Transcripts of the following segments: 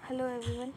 Hello everyone.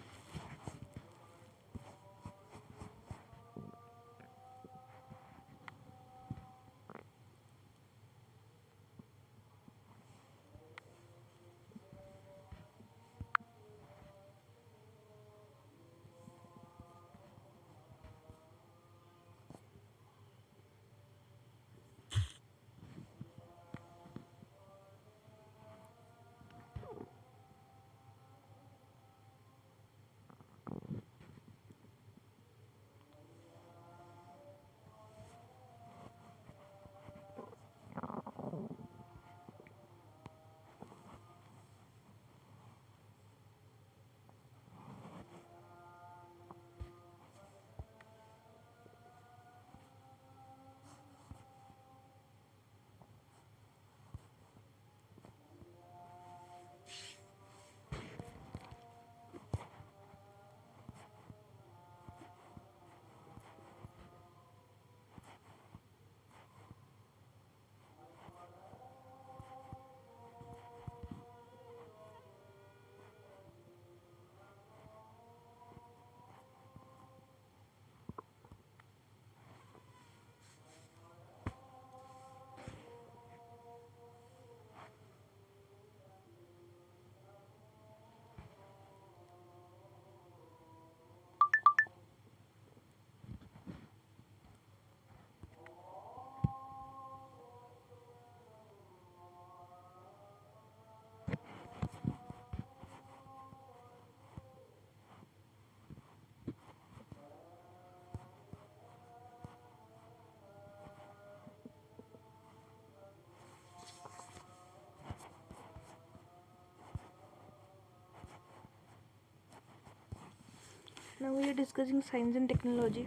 Now we are discussing science and technology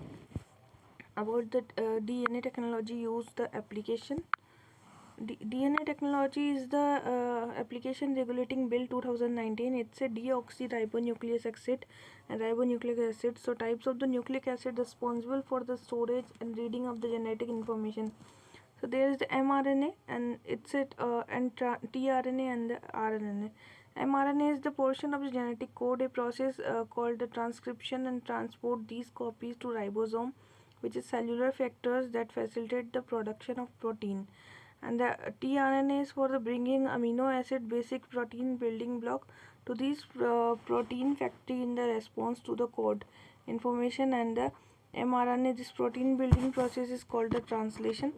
about the DNA technology used the application. DNA technology is the application regulating Bill 2019. It's a deoxyribonucleic acid and ribonucleic acid. So types of the nucleic acid responsible for the storage and reading of the genetic information. So there is the mRNA and it's it and tRNA and the RNA. mRNA is the portion of the genetic code, a process called the transcription and transport these copies to ribosome, which is cellular factors that facilitate the production of protein. And the tRNA is for the bringing amino acid basic protein building block to these protein factory in the response to the code information. And the mRNA, this protein building process is called the translation.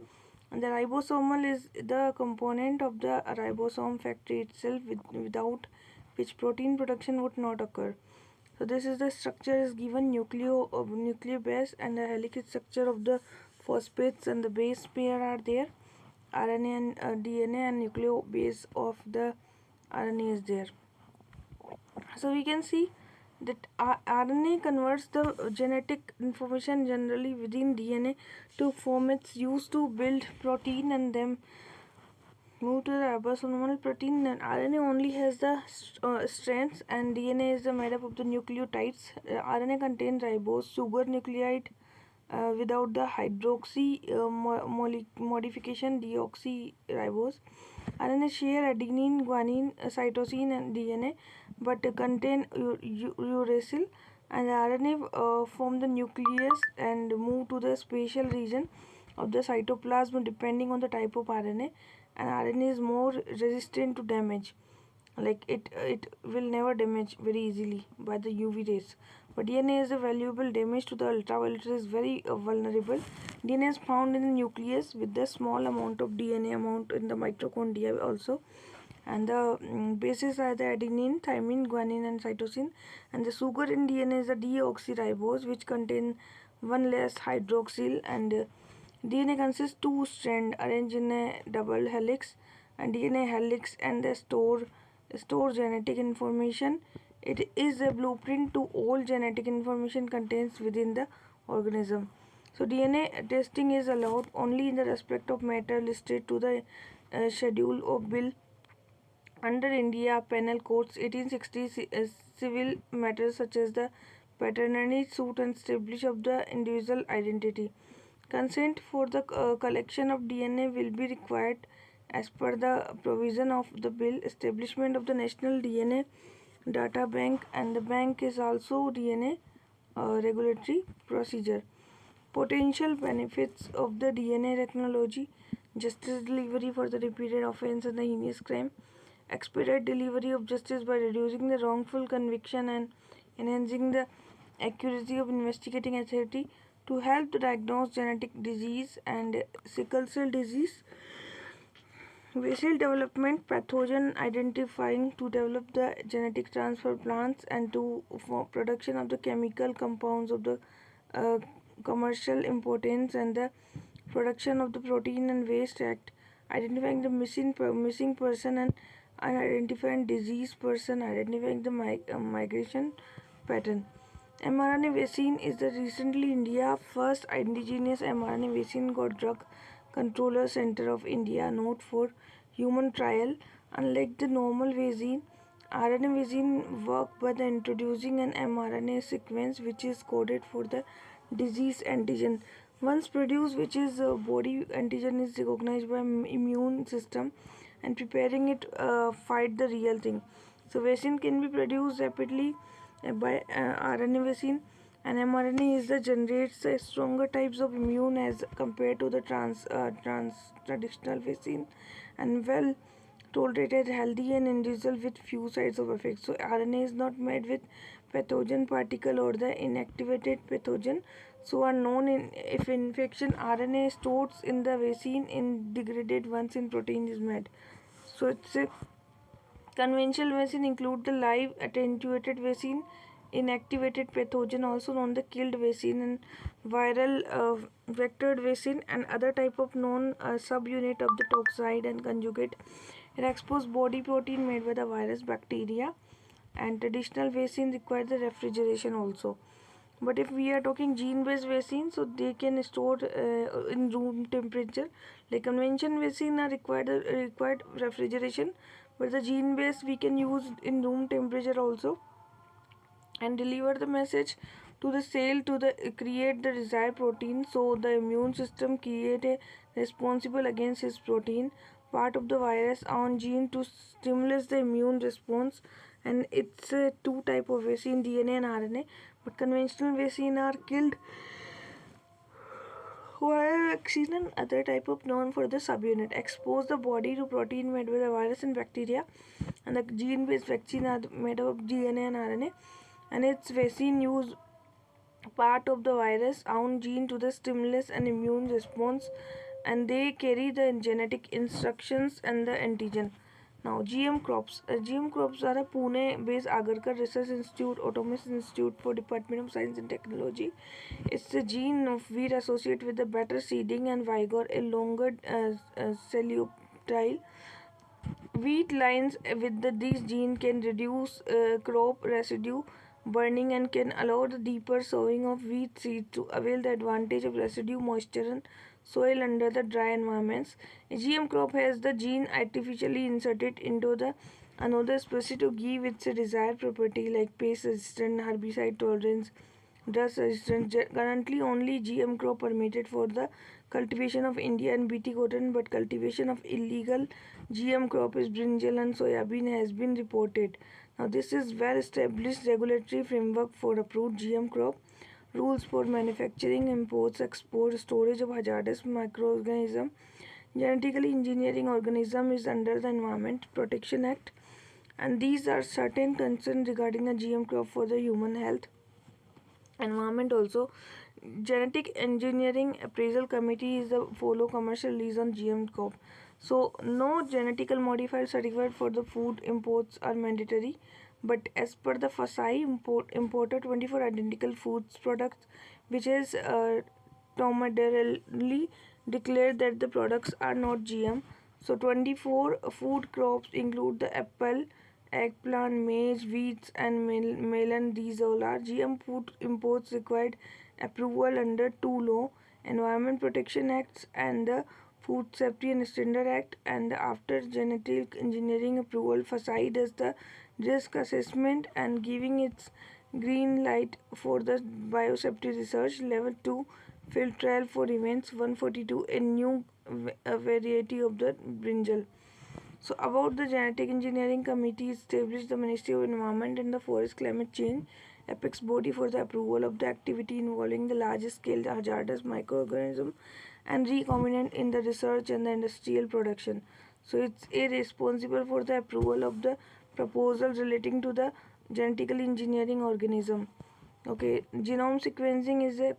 And the ribosomal is the component of the ribosome factory itself, without which protein production would not occur. So this is the structure is given nuclear base and the helical structure of the phosphates, and the base pair are there. RNA and DNA and nucleobase of the RNA is there. So we can see that RNA converts the genetic information generally within DNA to formats used to build protein and then move to the ribosomal protein. And RNA only has the strands and DNA is made up of the nucleotides. RNA contains ribose, sugar nucleotide without the hydroxy modification deoxyribose. RNA share adenine, guanine, cytosine and DNA but contain uracil, and the RNA form the nucleus and move to the spatial region of the cytoplasm depending on the type of RNA. And RNA is more resistant to damage, like it will never damage very easily by the UV rays, but DNA is a valuable damage to the ultraviolet rays, very vulnerable. DNA is found in the nucleus with the small amount of DNA amount in the mitochondria also, and the bases are the adenine, thymine, guanine and cytosine. And the sugar in DNA is the deoxyribose, which contain one less hydroxyl. And DNA consists two strands arranged in a double helix and DNA helix, and the store genetic information. It is a blueprint to all genetic information contains within the organism. So DNA testing is allowed only in the respect of matter listed to the schedule of bill under India Penal Codes 1860. Civil matters such as the paternity suit and establish of the individual identity. Consent for the collection of DNA will be required as per the provision of the bill. Establishment of the national DNA data bank, and the bank is also DNA regulatory procedure. Potential benefits of the DNA technology: justice delivery for the repeated offense and the heinous crime, expedite delivery of justice by reducing the wrongful conviction and enhancing the accuracy of investigating authority, to help to diagnose genetic disease and sickle cell disease, vessel development, pathogen identifying to develop the genetic transfer plants and to for production of the chemical compounds of the uh, commercial importance, and the production of the protein and waste act, identifying the missing person and unidentified disease person, identifying the migration pattern. mRNA vaccine is the recently India first indigenous mRNA vaccine got drug controller center of India note for human trial. Unlike the normal vaccine, RNA vaccine work by the introducing an mRNA sequence which is coded for the disease antigen. Once produced, which is body antigen is recognized by immune system and preparing it fight the real thing. So vaccine can be produced rapidly by RNA vaccine, and mRNA is the generates stronger types of immune as compared to the trans traditional vaccine, and well tolerated, healthy, and individual with few sides of effects. So RNA is not made with pathogen particle or the inactivated pathogen. So are known in if infection RNA stored in the vaccine in degraded once in protein is made. So it's a conventional vaccine include the live attenuated vaccine, inactivated pathogen also known the killed vaccine, and viral vectored vaccine, and other type of known subunit of the toxide and conjugate. It expose body protein made by the virus bacteria, and traditional vaccine require the refrigeration also. But if we are talking gene-based vaccine, so they can store in room temperature. Like conventional vaccine are required refrigeration, but the gene-based we can use in room temperature also, and deliver the message to the cell to the create the desired protein. So the immune system create a responsible against his protein part of the virus on gene to stimulate the immune response. And it's two type of vaccine, DNA and RNA, but conventional vaccine are killed, while vaccine and other type of known for the subunit expose the body to protein made by the virus and bacteria, and the gene-based vaccine are made of DNA and RNA, and its vaccine use part of the virus own gene to the stimulus and immune response, and they carry the genetic instructions and the antigen. Now GM crops. GM crops are a Pune-based Agarkar Research Institute, Autonomous Institute for Department of Science and Technology. It's the gene of wheat associated with the better seeding and vigor, a longer cellular. Wheat lines with these genes can reduce crop residue burning and can allow the deeper sowing of wheat seeds to avail the advantage of residue moisture and soil under the dry environments. A GM crop has the gene artificially inserted into the another species to give its a desired property like pest resistant, herbicide tolerance, dust resistant. Currently, only GM crop permitted for the cultivation of India and BT cotton, but cultivation of illegal GM crop is brinjal and soybean has been reported. Now, this is well established regulatory framework for approved GM crop. Rules for manufacturing, imports, export, storage of hazardous microorganism, genetically engineering organism is under the Environment Protection Act, and these are certain concerns regarding the GM crop for the human health environment also. Genetic engineering appraisal committee is the follow commercial release on GM crop. So no genetical modified certified for the food imports are mandatory, but as per the FSI imported 24 identical foods products which is tomadarily declared that the products are not GM. So 24 food crops include the apple, eggplant, maize, wheat, and melon. These all are GM food imports required approval under two law: Environment Protection Acts and the Food Safety and Standard Act. And after genetic engineering approval, FSI does the risk assessment and giving its green light for the biosafety research. Level 2 field trial for events 142, a new variety of the brinjal. So about the Genetic Engineering Committee established the Ministry of Environment and the Forest Climate Change apex body for the approval of the activity involving the large scale hazardous microorganism and recombinant in the research and the industrial production. So it's responsible for the approval of the proposals relating to the genetically engineering organism. Okay, genome sequencing is a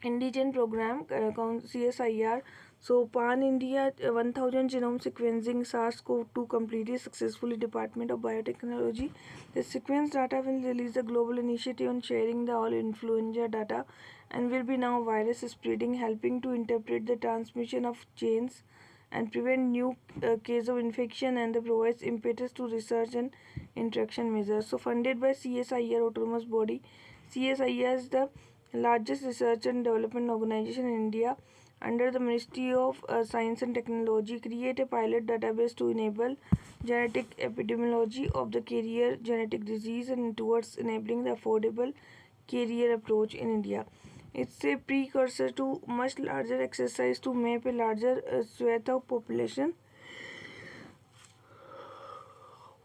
indigen program CSIR. So Pan India 1000 genome sequencing SARS-CoV-2 completed successfully. Department of Biotechnology. The sequence data will release a global initiative on sharing the all influenza data and will be now virus spreading, helping to interpret the transmission of chains and prevent new case of infection, and provides impetus to research and interaction measures. So funded by CSIR autonomous body. CSIR is the largest research and development organization in India under the Ministry of Science and Technology. Create a pilot database to enable genetic epidemiology of the carrier genetic disease and towards enabling the affordable carrier approach in India. It's a precursor to much larger exercise to map a larger swath of population.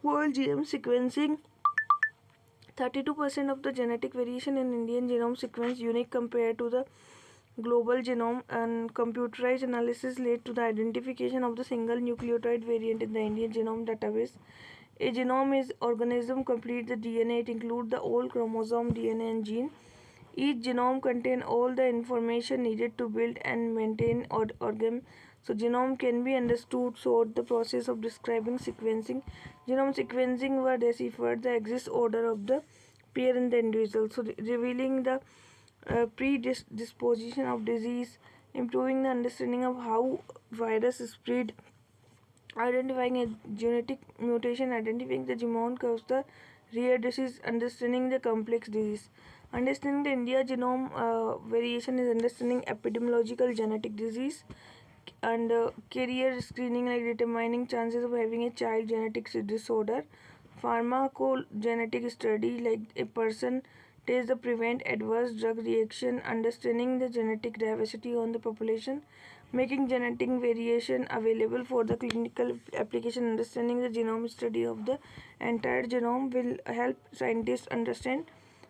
Whole genome sequencing. 32% of the genetic variation in Indian genome sequence unique compared to the global genome, and computerized analysis led to the identification of the single nucleotide variant in the Indian genome database. A genome is organism complete the DNA. It includes the whole chromosome, DNA and gene. Each genome contains all the information needed to build and maintain organ. So genome can be understood through the process of describing sequencing. Genome sequencing were deciphered the exist order of the pair in the individual. So revealing the predisposition of disease, improving the understanding of how virus spread, identifying a genetic mutation, identifying the genome cause the rare disease, understanding the complex disease. Understanding the India genome variation is understanding epidemiological genetic disease and carrier screening, like determining chances of having a child genetic disorder. Pharmacogenetic study, like a person takes the prevent adverse drug reaction, understanding the genetic diversity on the population, making genetic variation available for the clinical application. Understanding the genome study of the entire genome will help scientists understand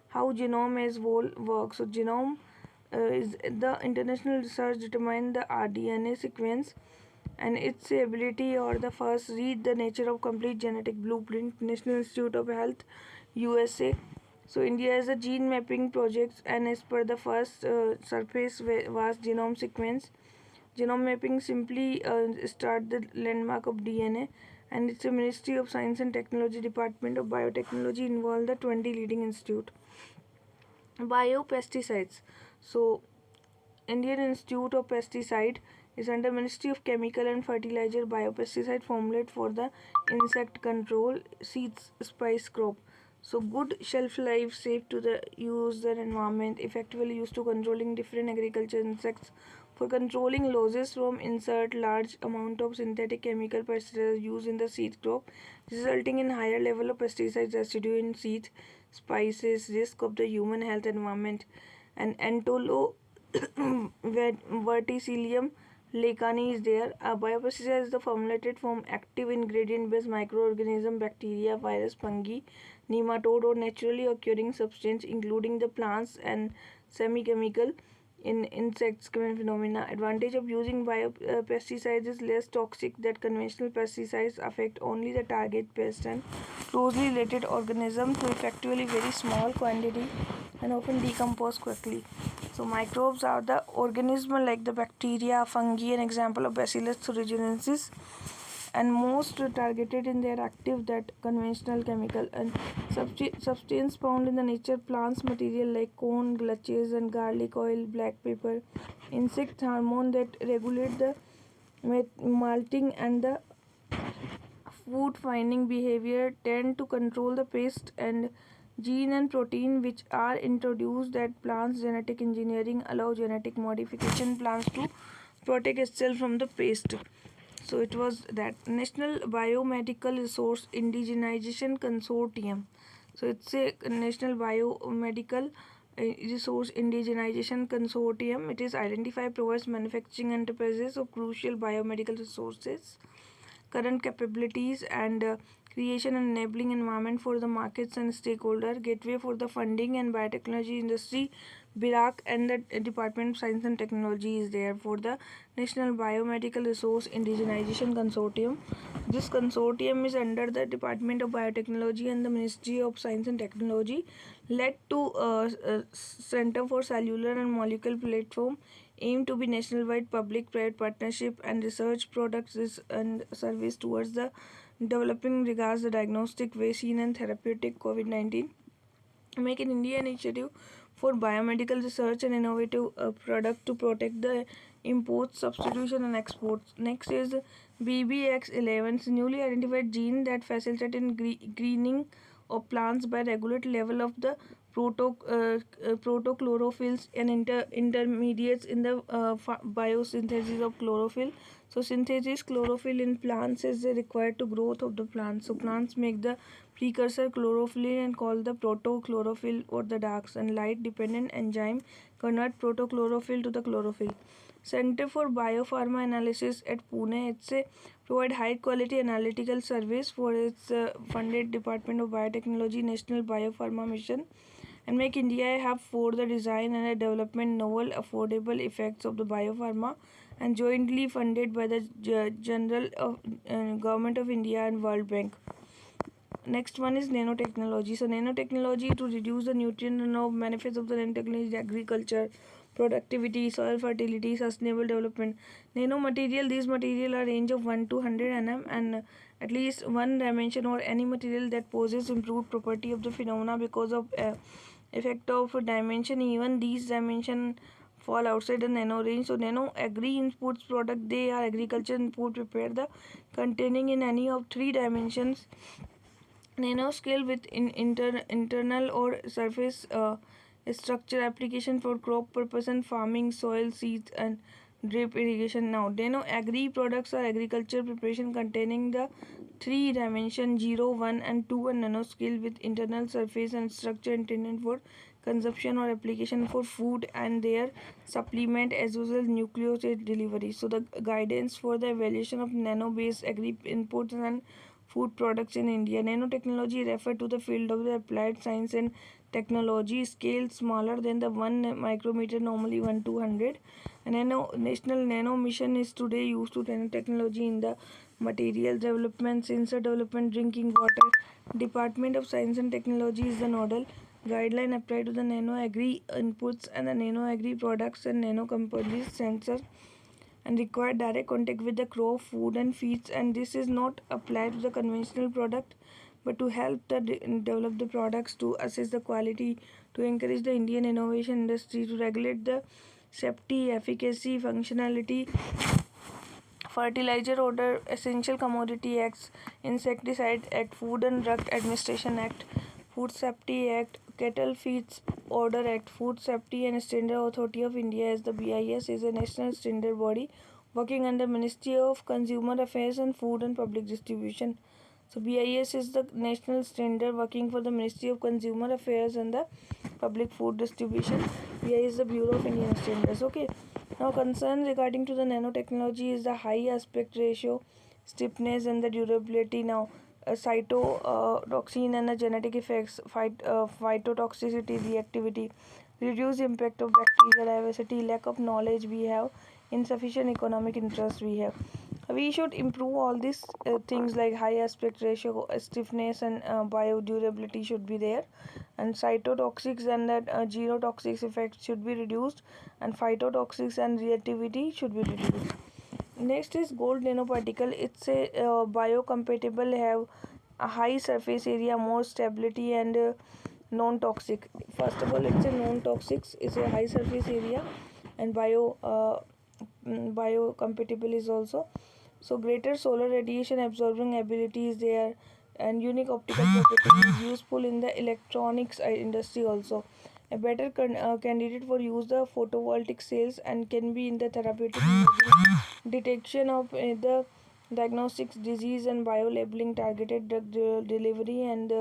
how genome as whole works. So genome is the international research determine the rDNA sequence and its ability or the first read the nature of complete genetic blueprint. National Institute of Health, USA. So India has a gene mapping project, and as per the first surface vast genome sequence, genome mapping simply start the landmark of DNA, and it's a Ministry of Science and Technology, Department of Biotechnology involved the 20 leading institute. Biopesticides. So Indian Institute of Pesticide is under Ministry of Chemical and Fertilizer. Biopesticide formulate for the insect control, seeds, spice crop. So good shelf life, safe to the user environment, effectively used to controlling different agriculture insects. For controlling losses from insert large amount of synthetic chemical pesticides used in the seed crop, resulting in higher level of pesticides residue in seeds, spices, risk of the human health environment. And Entolo Verticillium leacani is there. A biopesticide is the formulated from active ingredient based microorganism, bacteria, virus, fungi, nematode or naturally occurring substance, including the plants and semi-chemical in insects phenomena. Advantage of using biopesticides is less toxic than conventional pesticides, affect only the target pest and closely related organism to effectively very small quantity and often decompose quickly. So microbes are the organism like the bacteria, fungi, an example of Bacillus thuringiensis, and most targeted in their active that conventional chemical and substance found in the nature plants material like corn, glutches and garlic oil, black pepper, insect hormone that regulate the malting and the food finding behavior, tend to control the pest, and gene and protein which are introduced that plants. Genetic engineering allow genetic modification plants to protect itself from the pest. So it was that National Biomedical Resource Indigenization Consortium. So it's a National Biomedical Resource Indigenization Consortium. It is identify provides manufacturing enterprises of crucial biomedical resources current capabilities and creation and enabling environment for the markets and stakeholder, gateway for the funding and biotechnology industry. BIRAC and the Department of Science and Technology is there for the National Biomedical Resource Indigenization Consortium. This consortium is under the Department of Biotechnology and the Ministry of Science and Technology, led to Center for Cellular and Molecular Platform, aim to be nationwide public-private partnership and research products and service towards the developing regards the diagnostic, vaccine and therapeutic COVID-19. Make in India initiative for biomedical research and innovative product to protect the imports, substitution and exports. Next is BBX11, newly identified gene that facilitate in greening of plants by regulate level of the protochlorophylls and intermediates in the biosynthesis of chlorophyll. So synthesis chlorophyll in plants is required to growth of the plants. So plants make the precursor chlorophyll and called the protochlorophyll, or the dark and light dependent enzyme convert protochlorophyll to the chlorophyll. Center for Biopharma Analysis at Pune, it's a provide high quality analytical service for its funded Department of Biotechnology National Biopharma Mission, and make India hub for the design and development novel affordable effects of the biopharma, and jointly funded by the General of Government of India and World Bank. Next one is nanotechnology. So nanotechnology to reduce the nutrient runoff, benefits of the nanotechnology, agriculture, productivity, soil fertility, sustainable development. Nanomaterial, these material are range of 1 to 100 nm and at least one dimension, or any material that poses improved property of the phenomena because of effect of dimension. Even these dimension fall outside the nano range. So nano agri inputs product, they are agriculture input prepared the containing in any of three dimensions. Nanoscale with internal or surface structure application for crop purpose and farming, soil, seeds and drip irrigation. Now nano agri products are agriculture preparation containing the three dimension 0, 1 and 2, and nanoscale with internal surface and structure intended for consumption or application for food and their supplement as well as nucleotide delivery. So the guidance for the evaluation of nano based agri inputs and food products in India. Nanotechnology refer to the field of the applied science and technology, scale smaller than the 1 micrometer, normally 1 to 100. And National Nano Mission is today used to nanotechnology in the material development, sensor development, drinking water. Department of Science and Technology is the nodal guideline applied to the nano agri inputs and the nano agri products and nano composites sensor, and require direct contact with the crop, food and feeds, and this is not applied to the conventional product but to help the develop the products, to assess the quality, to encourage the Indian innovation industry, to regulate the safety, efficacy, functionality, Fertilizer Order, Essential Commodity Acts, Insecticide Act, Food and Drug Administration Act, Food Safety Act, Cattle Feeds Order Act. Food Safety and Standard Authority of India, as the BIS, is a national standard body working under Ministry of Consumer Affairs and Food and Public Distribution. So BIS is the national standard working for the Ministry of Consumer Affairs and the Public Food Distribution. BIS is the Bureau of Indian Standards. Okay. Now concern regarding to the nanotechnology is the high aspect ratio, stiffness and the durability. Now cytotoxin and the genetic effects, phytotoxicity, reactivity, reduce impact of bacterial diversity, lack of knowledge we have, insufficient economic interest we have. We should improve all these things like high aspect ratio, stiffness and biodurability should be there, and cytotoxics and that genotoxics effects should be reduced, and phytotoxics and reactivity should be reduced. Next is gold nanoparticle. It's a biocompatible, have a high surface area, more stability and non-toxic. First of all, it's a non-toxic, it's a high surface area, and biocompatible is also. So greater solar radiation absorbing ability is there, and unique optical property is useful in the electronics industry also. A better candidate for use the photovoltaic cells, and can be in the therapeutic detection of the diagnostics disease and biolabeling, targeted drug delivery, and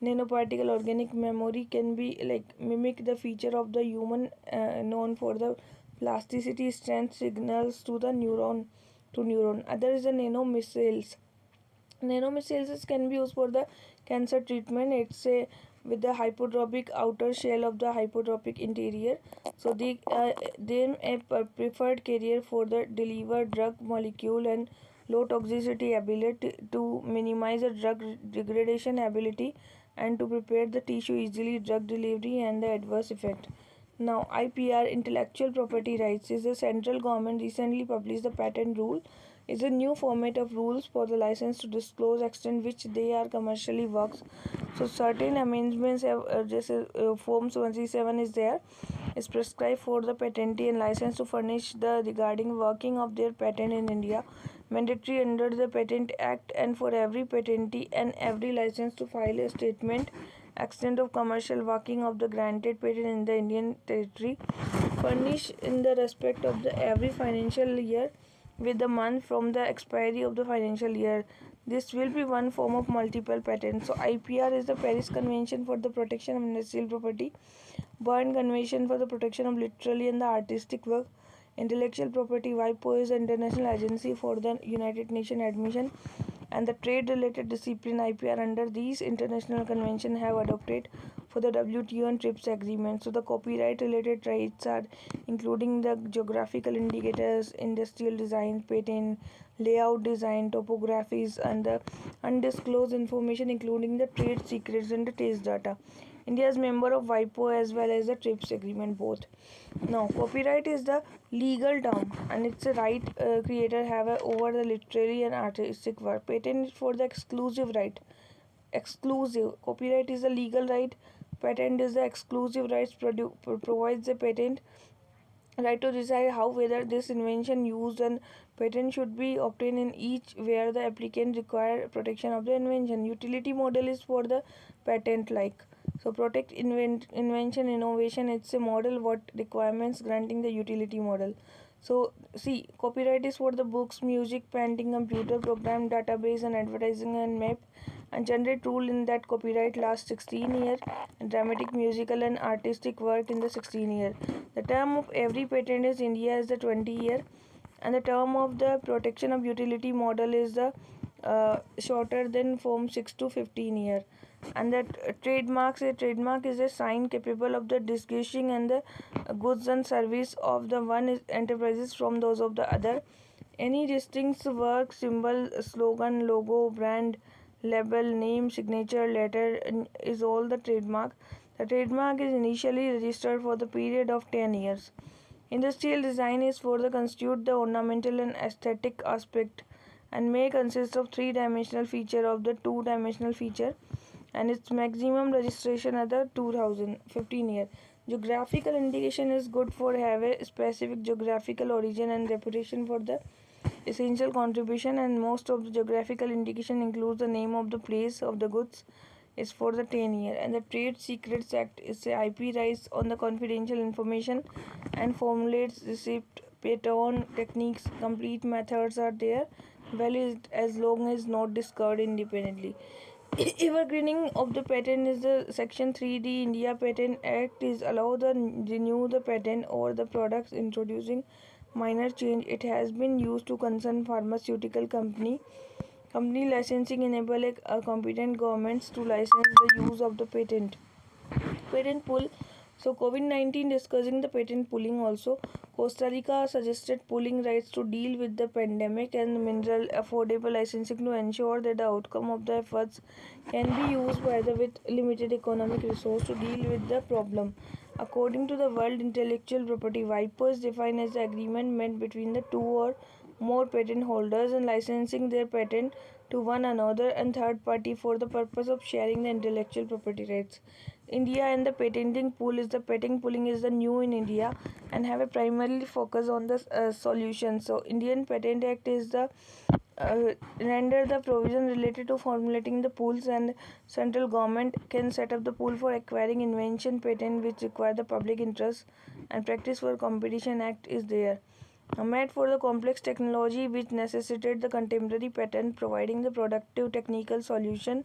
nanoparticle organic memory can be like mimic the feature of the human, known for the plasticity, strength signals to the neuron to neuron. Other is the nano missiles. Nanomaterials can be used for the cancer treatment. It's a with the hypotropic outer shell of the hypotropic interior. So they a preferred carrier for the delivered drug molecule and low toxicity ability to minimize the drug degradation ability and to prepare the tissue easily drug delivery and the adverse effect. Now, IPR, intellectual property rights, is the central government recently published the patent rule. Is a new format of rules for the license to disclose extent which they are commercially works. So certain amendments have just Form 137 is there. Is prescribed for the patentee and license to furnish the regarding working of their patent in India. Mandatory under the Patent Act and for every patentee and every license to file a statement extent of commercial working of the granted patent in the Indian territory, furnish in the respect of the every financial year with the month from the expiry of the financial year. This will be one form of multiple patents. So IPR is the Paris Convention for the Protection of Industrial Property, Berne Convention for the Protection of Literary and the Artistic Work, Intellectual Property. WIPO is the International Agency for the United Nations Admission and the trade related discipline. IPR under these international conventions have adopted for the WTO and TRIPS agreement. So the copyright related rights are including the geographical indicators, industrial design, patent, layout design, topographies and the undisclosed information including the trade secrets and the taste data. India is member of WIPO as well as the TRIPS agreement both. Now, copyright is the legal term and it's a right creator have over the literary and artistic work. Patent is for the exclusive right. Exclusive. Copyright is the legal right. Patent is the exclusive rights provides the patent right to decide how whether this invention used and patent should be obtained in each where the applicant require protection of the invention. Utility model is for the patent like so protect invention innovation. It's a model what requirements granting the utility model. So see, copyright is for the books, music, painting, computer program, database and advertising and map and generate rule in that copyright lasts 16 years and dramatic, musical and artistic work in the 16 year. The term of every patent is India is the 20 year and the term of the protection of utility model is the shorter than from 6 to 15 year. And that trademark is a sign capable of the distinguishing and the goods and service of the one enterprises from those of the other. Any distinct work, symbol, slogan, logo, brand, label, name, signature, letter is all the trademark. The trademark is initially registered for the period of 10 years. Industrial design is for the constitute the ornamental and aesthetic aspect and may consist of three-dimensional feature of the two-dimensional feature and its maximum registration at the 2015 year. Geographical indication is good for have a specific geographical origin and reputation for the essential contribution and most of the geographical indication includes the name of the place of the goods is for the 10 year and the Trade Secrets Act is a IP rights on the confidential information and formulates receipt pattern techniques complete methods are there valid as long as not discovered independently. Evergreening of the patent is the Section 3D India Patent Act is allow the renew the patent over the products introducing minor change. It has been used to concern pharmaceutical company licensing enable a competent governments to license the use of the patent pool. So COVID-19 discussing the patent pooling also. Costa Rica suggested pooling rights to deal with the pandemic and mineral affordable licensing to ensure that the outcome of the efforts can be used by the with limited economic resource to deal with the problem. According to the World Intellectual Property, WIPO is defined as the agreement made between the two or more patent holders and licensing their patent to one another and third party for the purpose of sharing the intellectual property rights. India and the patenting pool is the patent pooling is the new in India and have a primarily focus on the solution. So Indian Patent Act is the render the provision related to formulating the pools and central government can set up the pool for acquiring invention patent which require the public interest and practice for competition act is there. Made for the complex technology which necessitated the contemporary patent providing the productive technical solution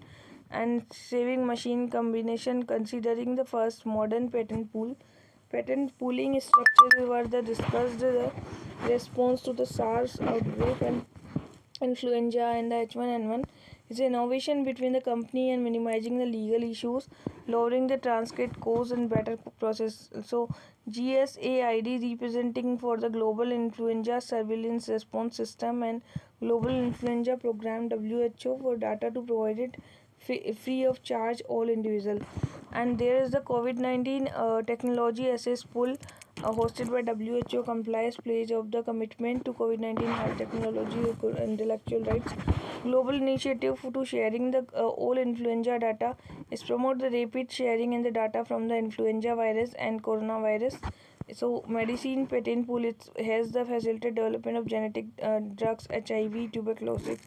and saving machine combination considering the first modern patent pool. Patent pooling structures were the discussed the response to the SARS outbreak and influenza and the H1N1 It's innovation between the company and minimizing the legal issues, lowering the transcript costs and better process. So GSAID representing for the Global Influenza Surveillance Response System and Global Influenza Program WHO for data to provide it free of charge all individual. And there is the COVID-19 technology assess pool hosted by WHO complies pledge of the commitment to COVID-19 health technology intellectual rights. Global initiative to sharing the all influenza data is promote the rapid sharing in the data from the influenza virus and coronavirus. So medicine patent pool has the facilitated development of genetic drugs, HIV, tuberculosis,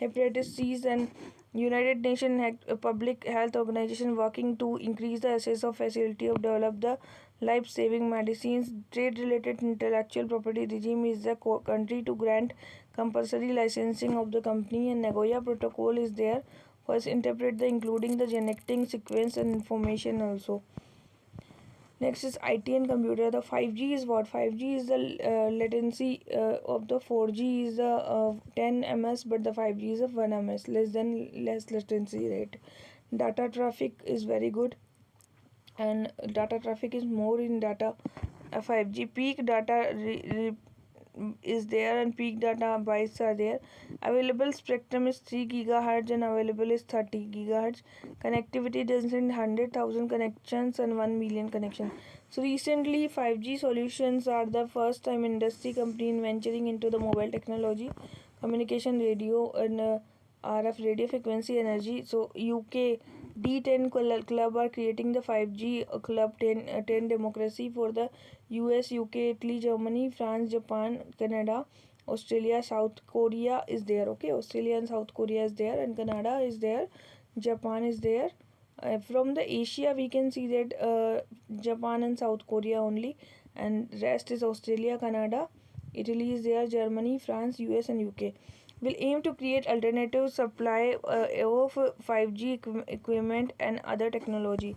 hepatitis C, and United Nations Public Health Organization working to increase the access of facility of develop the life-saving medicines. Trade-related intellectual property regime is the country to grant compulsory licensing of the company, and Nagoya Protocol is there for interpret the including the genetic sequence and information also. Next is IT and computer. The 5G is what? 5G is the latency of the 4G is the 10 ms, but the 5G is a 1 ms, less latency rate. Data traffic is very good, and data traffic is more in data 5G. Peak data is there, and peak data bytes are there. Available spectrum is 3 gigahertz and available is 30 gigahertz. Connectivity does in 100,000 connections and 1 million connections. So recently 5G solutions are the first time industry company in venturing into the mobile technology, communication, radio, and RF radio frequency energy. So UK D10 club are creating the 5G club 10 democracy for the US, UK, Italy, Germany, France, Japan, Canada, Australia, South Korea is there. Okay, Australia and South Korea is there, and Canada is there, Japan is there. From the Asia we can see that Japan and South Korea only, and rest is Australia, Canada, Italy is there, Germany, France, US, and UK. Will aim to create alternative supply of 5G equipment and other technology.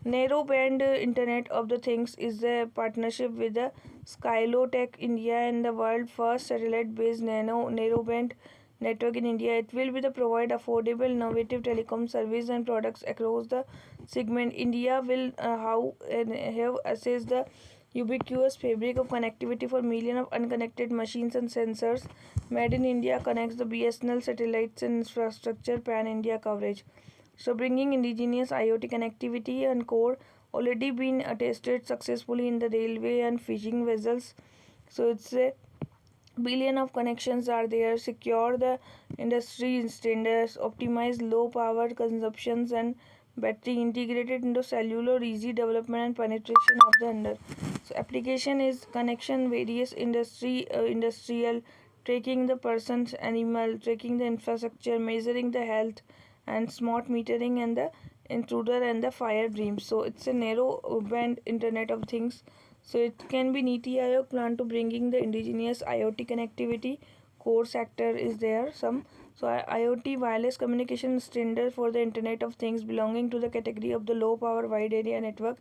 Narrowband Internet of the Things is a partnership with the Skylotech India and the world first satellite-based narrowband network in India. It will be the provide affordable, innovative telecom service and products across the segment. India will have assessed the ubiquitous fabric of connectivity for millions of unconnected machines and sensors. Made in India connects the BSNL satellites and infrastructure pan-India coverage. So bringing indigenous IoT connectivity and core already been tested successfully in the railway and fishing vessels. So it's a billion of connections are there, secure the industry standards, optimize low power consumptions and battery integrated into cellular easy development and penetration of the under. So application is connection various industrial, tracking the person's animal, tracking the infrastructure, measuring the health, and smart metering and the intruder and the fire dreams. So it's a narrow band internet of things. So it can be Niti Aayog plan to bringing the indigenous IoT connectivity core sector is there some. So IoT wireless communication standard for the Internet of Things belonging to the category of the low power wide area network.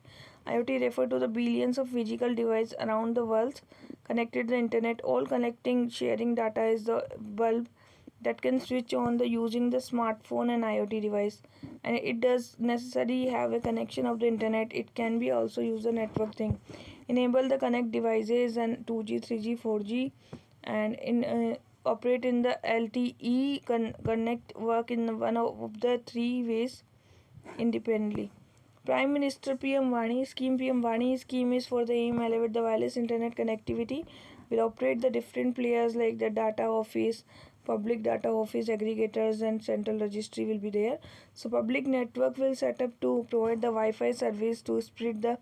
IoT refer to the billions of physical devices around the world connected to the internet. All connecting sharing data is the bulb that can switch on the using the smartphone and IoT device, and it does necessarily have a connection of the internet. It can be also use the network thing, enable the connect devices and 2G 3G 4G, and in operate in the LTE connect work in one of the three ways independently. Prime Minister PM Vani scheme. PM Vani scheme is for the aim elevate the wireless internet connectivity. Will operate the different players like the data office, public data office aggregators, and central registry will be there. So public network will set up to provide the Wi-Fi service to spread the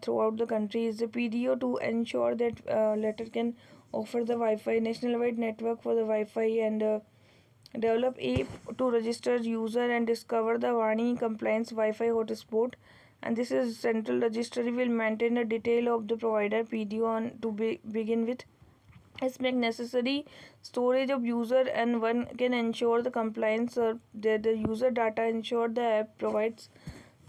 throughout the country. Is the PDO to ensure that letter can offer the Wi-Fi national-wide network for the Wi-Fi, and develop app to register user and discover the Vani compliance Wi-Fi hotspot. And this is central registry will maintain the detail of the provider PDO on to begin with. It's make necessary storage of user, and one can ensure the compliance or the user data ensure the app provides.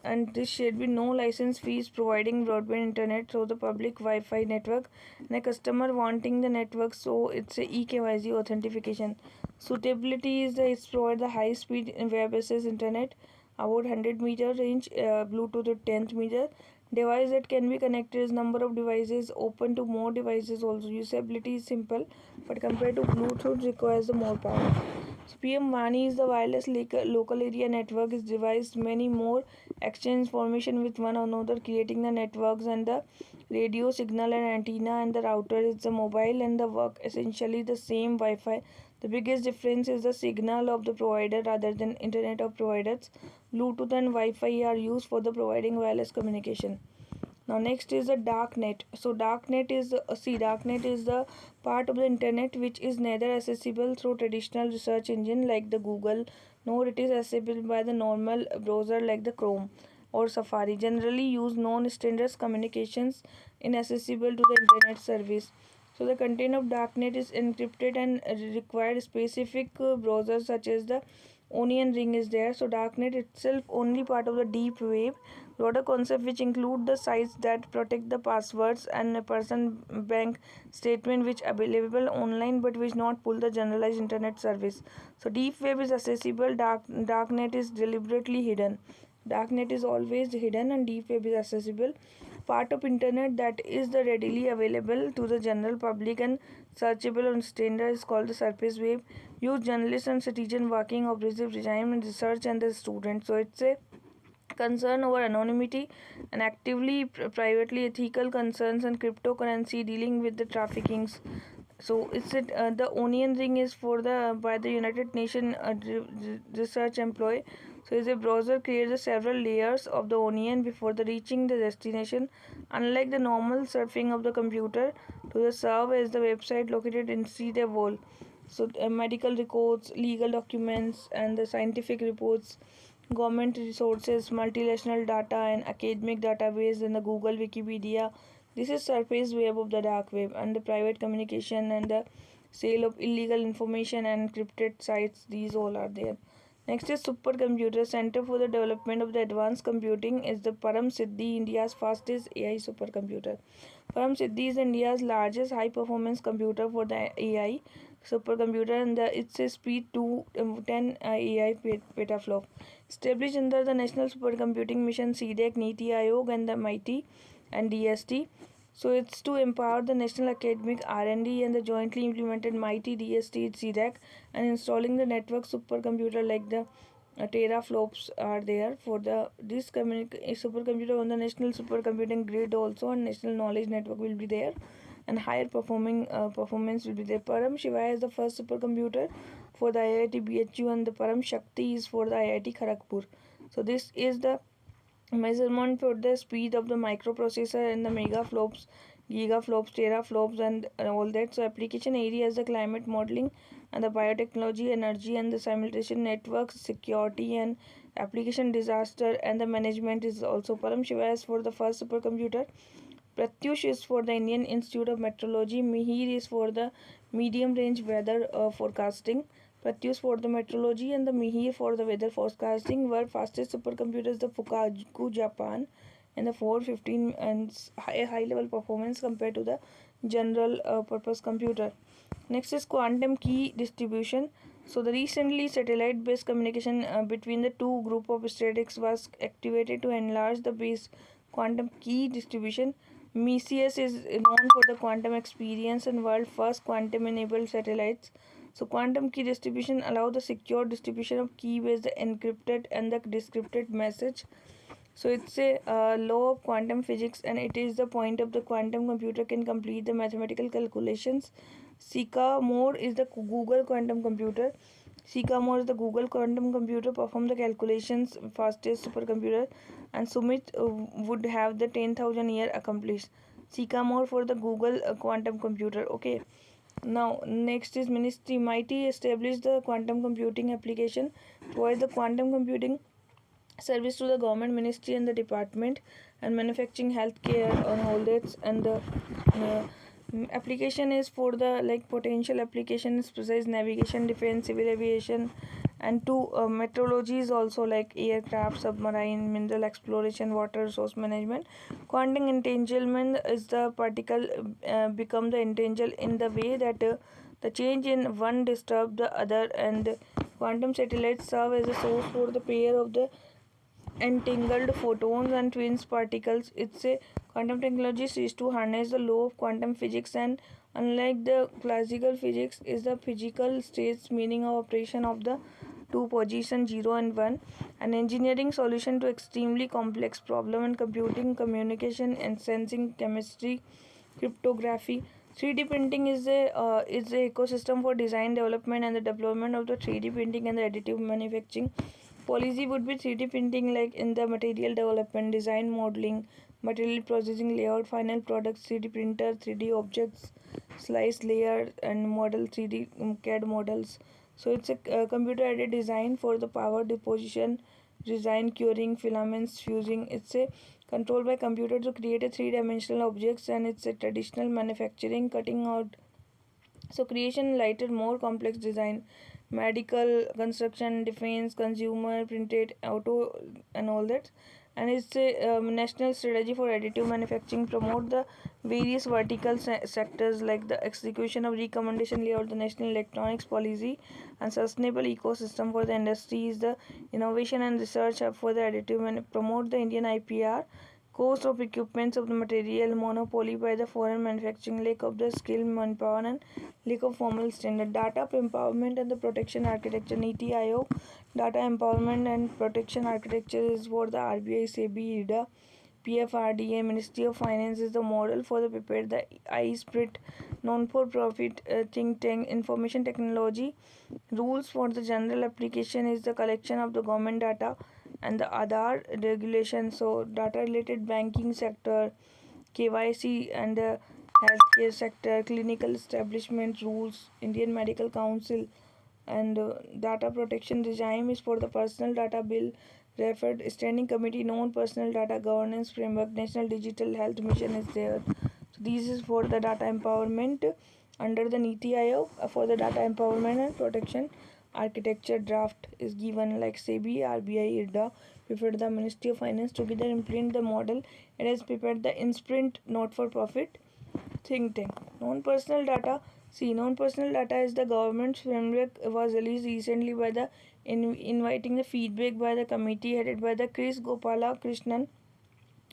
And this should be no license fees providing broadband internet so the public Wi-Fi network, and a customer wanting the network, so it's a eKYC authentication. Suitability is it's provide the high speed web access internet about 100-meter range, Bluetooth at 10th meter. Device that can be connected is number of devices open to more devices also. Usability is simple, but compared to Bluetooth requires the more power. So PM WANI is the wireless local area network is devised many more exchange information with one another, creating the networks and the radio signal and antenna, and the router is the mobile and the work essentially the same Wi-Fi. The biggest difference is the signal of the provider rather than internet of providers. Bluetooth and Wi-Fi are used for the providing wireless communication. Now next is the darknet. So darknet is the part of the internet which is neither accessible through traditional research engine like the Google, nor it is accessible by the normal browser like the Chrome or Safari. Generally use non-standard communications inaccessible to the internet service. So the content of darknet is encrypted and required specific browsers such as the onion ring is there. So darknet itself only part of the deep web broader concept which include the sites that protect the passwords and a person bank statement which available online but which not pull the generalized internet service. So deep web is accessible, darknet is deliberately hidden. Darknet is always hidden and deep web is accessible part of internet that is the readily available to the general public and searchable on standard is called the surface web. Use journalists and citizen working operative regime and research and the student. So it's a concern over anonymity and actively privately ethical concerns and cryptocurrency dealing with the traffickings. So it's the onion ring is for the by the United Nations research employee. So is a browser creates the several layers of the onion before the reaching the destination. Unlike the normal surfing of the computer to the serve as the website located inside the wall. So medical records, legal documents and the scientific reports, government resources, multinational data and academic database in the Google, Wikipedia. This is surface web of the dark web and the private communication and the sale of illegal information and encrypted sites. These all are there. Next is Supercomputer Center for the Development of the Advanced Computing is the Param Siddhi, India's fastest AI supercomputer. Param Siddhi is India's largest high performance computer for the AI supercomputer and it's a speed to 10 AI petaflop. Established under the National Supercomputing Mission CDEC, NITI Aayog and the MIT and DST. So it's to empower the national academic R&D and the jointly implemented MIT DST CDEC and installing the network supercomputer like the teraflops are there for the this supercomputer on the national supercomputing grid also, and national knowledge network will be there and higher performing performance will be there. Param Shiva is the first supercomputer for the IIT BHU and the Param Shakti is for the IIT Kharagpur. So this is the measurement for the speed of the microprocessor and the megaflops, gigaflops, teraflops and all that. So application area is the climate modeling and the biotechnology, energy and the simulation networks, security and application disaster and the management is also. Param Shiva is for the first supercomputer. Pratyush is for the Indian Institute of Meteorology. Mihir is for the medium range weather forecasting. Pratyush for the meteorology and the Mihir for the weather forecasting. World fastest supercomputer is the Fukaku, Japan, and the 415 and high level performance compared to the general purpose computer. Next is quantum key distribution. So the recently satellite based communication between the two group of statics was activated to enlarge the base quantum key distribution. MECS is known for the quantum experience and world first quantum enabled satellites. So quantum key distribution allow the secure distribution of key based encrypted and the decrypted message. So it's a law of quantum physics and it is the point of the quantum computer can complete the mathematical calculations. Sycamore is the Google quantum computer. Sycamore is the Google quantum computer perform the calculations fastest supercomputer and Sumit would have the 10,000 year accomplished. Sycamore for the Google quantum computer. Okay. Now next is Ministry MIT established the quantum computing application, provide the quantum computing service to the government ministry and the department and manufacturing healthcare on all that and the application is for the like potential applications precise navigation defense civil aviation and to meteorology is also like aircraft submarine mineral exploration water resource management. Quantum entanglement is the particle become the entangled in the way that The change in one disturbs the other, and quantum satellites serve as a source for the pair of the entangled photons and twins particles. It's a quantum technology seeks to harness the law of quantum physics, and unlike the classical physics, is the physical states meaning of operation of the two positions 0 and 1, an engineering solution to extremely complex problem in computing, communication, and sensing, chemistry, cryptography. 3D printing is a ecosystem for design, development, and the deployment of the 3D printing and the additive manufacturing. Policy would be 3D printing like in the material development, design modeling, material processing, layout, final products, 3D printer, 3D objects, slice layer, and model 3D CAD models. So it's a computer aided design for the power deposition, design, curing, filaments, fusing. It's a control by computer to create a three-dimensional objects, and it's a traditional manufacturing cutting out. So creation lighter, more complex design, medical, construction, defense, consumer, printed, auto, and all that. And it's a national strategy for additive manufacturing, promote the various vertical sectors like the execution of recommendation layout, the national electronics policy, and sustainable ecosystem for the industry is the innovation and research hub for the additive and promote the Indian IPR. Cost of equipments of the material, monopoly by the foreign manufacturing, lack of the skilled manpower, and lack of formal standard. Data empowerment and the protection architecture. NITI Aayog data empowerment and protection architecture is for the RBI, SEBI, IRDA, PFRDA. Ministry of Finance is the model for the prepare the ISPRIT non-for-profit think tank. Information technology rules for the general application is the collection of the government data and the Aadhaar regulation. So data related banking sector, KYC, and the healthcare sector, clinical establishment rules, Indian Medical Council, and data protection regime is for the personal data bill referred standing committee, non personal data governance framework, national digital health mission is there. So this is for the data empowerment under the NITI Aayog. For the data empowerment and protection architecture draft is given like SEBI, RBI, IRDA prepared the Ministry of Finance together implement the model. It has prepared the INSPRINT not for profit think tank. Non-personal data. See, non-personal data is the government's framework was released recently by the inviting the feedback by the committee headed by the Chris Gopala Krishnan.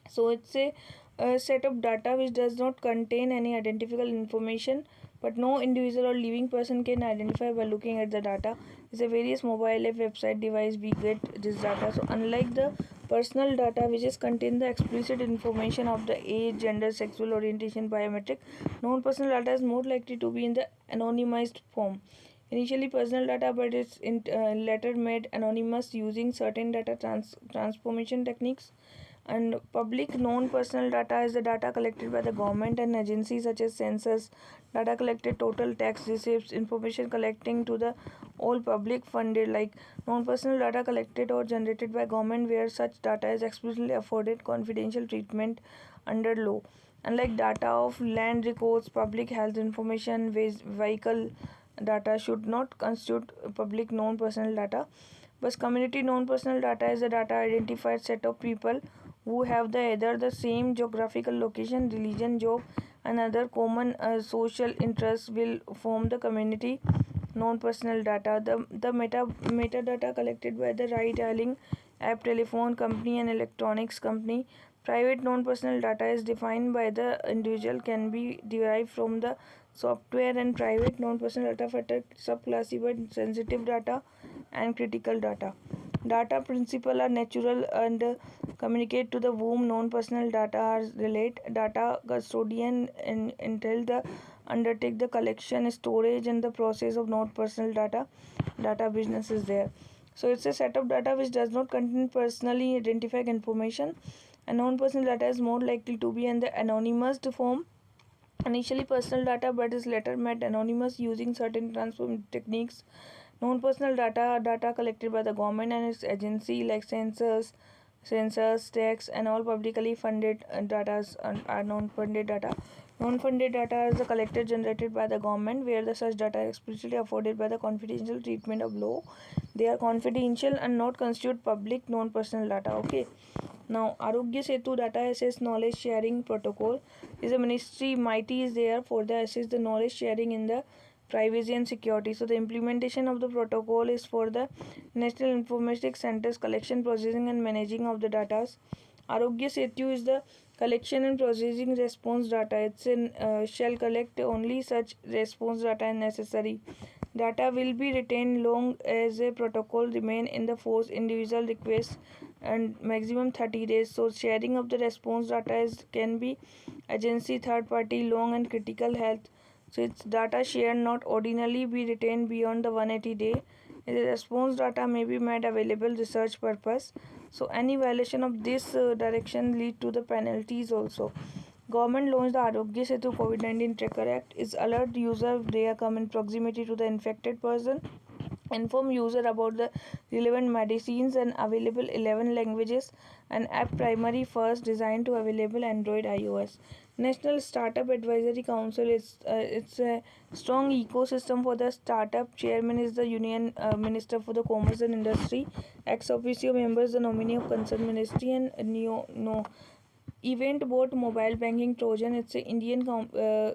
So it's a set of data which does not contain any identifiable information, but no individual or living person can identify by looking at the data. It's a various mobile app, website, device we get this data. So unlike the personal data which is contain the explicit information of the age, gender, sexual orientation, biometric, non-personal data is more likely to be in the anonymized form. Initially personal data, but it's later made anonymous using certain data transformation techniques. And public non-personal data is the data collected by the government and agencies such as census, data collected, total tax receipts, information collecting to the all public funded, like non-personal data collected or generated by government where such data is explicitly afforded confidential treatment under law. Unlike data of land records, public health information, vehicle data should not constitute public non-personal data. But community non-personal data is a data identified set of people who have the either the same geographical location, religion, job, and other common social interests will form the community non-personal data. The metadata collected by the ride-hailing app, telephone company, and electronics company. Private non-personal data is defined by the individual, can be derived from the software, and private non-personal data factor subclassified sensitive data and critical data. Data principle are natural and communicate to the whom non-personal data are relate. Data custodian and until the undertake the collection, storage, and the process of non-personal data. Data business is there. So it's a set of data which does not contain personally identified information. And non-personal data is more likely to be in the anonymous form. Initially personal data, but is later made anonymous using certain transform techniques. Non-personal data collected by the government and its agency like census, tax, and all publicly funded data are non-funded data. Non-funded data is the collected generated by the government where the such data is explicitly afforded by the confidential treatment of law. They are confidential and not constitute public non-personal data. Okay. Now, Arogya Setu data access knowledge sharing protocol is a ministry mighty is there for the assess the knowledge sharing in the privacy and security. So the implementation of the protocol is for the National Informatics Center's collection, processing and managing of the data. Arogya Setu is the collection and processing response data. It's in shall collect only such response data as necessary. Data will be retained long as a protocol remain in the force individual requests and maximum 30 days. So sharing of the response data can be agency, third party, long and critical health. So its data shared not ordinarily be retained beyond the 180 day. The response data may be made available research purpose. So any violation of this direction lead to the penalties also. Government launched the Arogya Setu COVID-19 Tracker Act. Is alert user if they come in proximity to the infected person. Inform user about the relevant medicines and available 11 languages. An app primary first designed to available Android iOS. National Startup Advisory Council is it's a strong ecosystem for the startup. Chairman is the Union Minister for the Commerce and Industry. Ex officio members the nominee of concerned ministry and no event board mobile banking Trojan. It's a Indian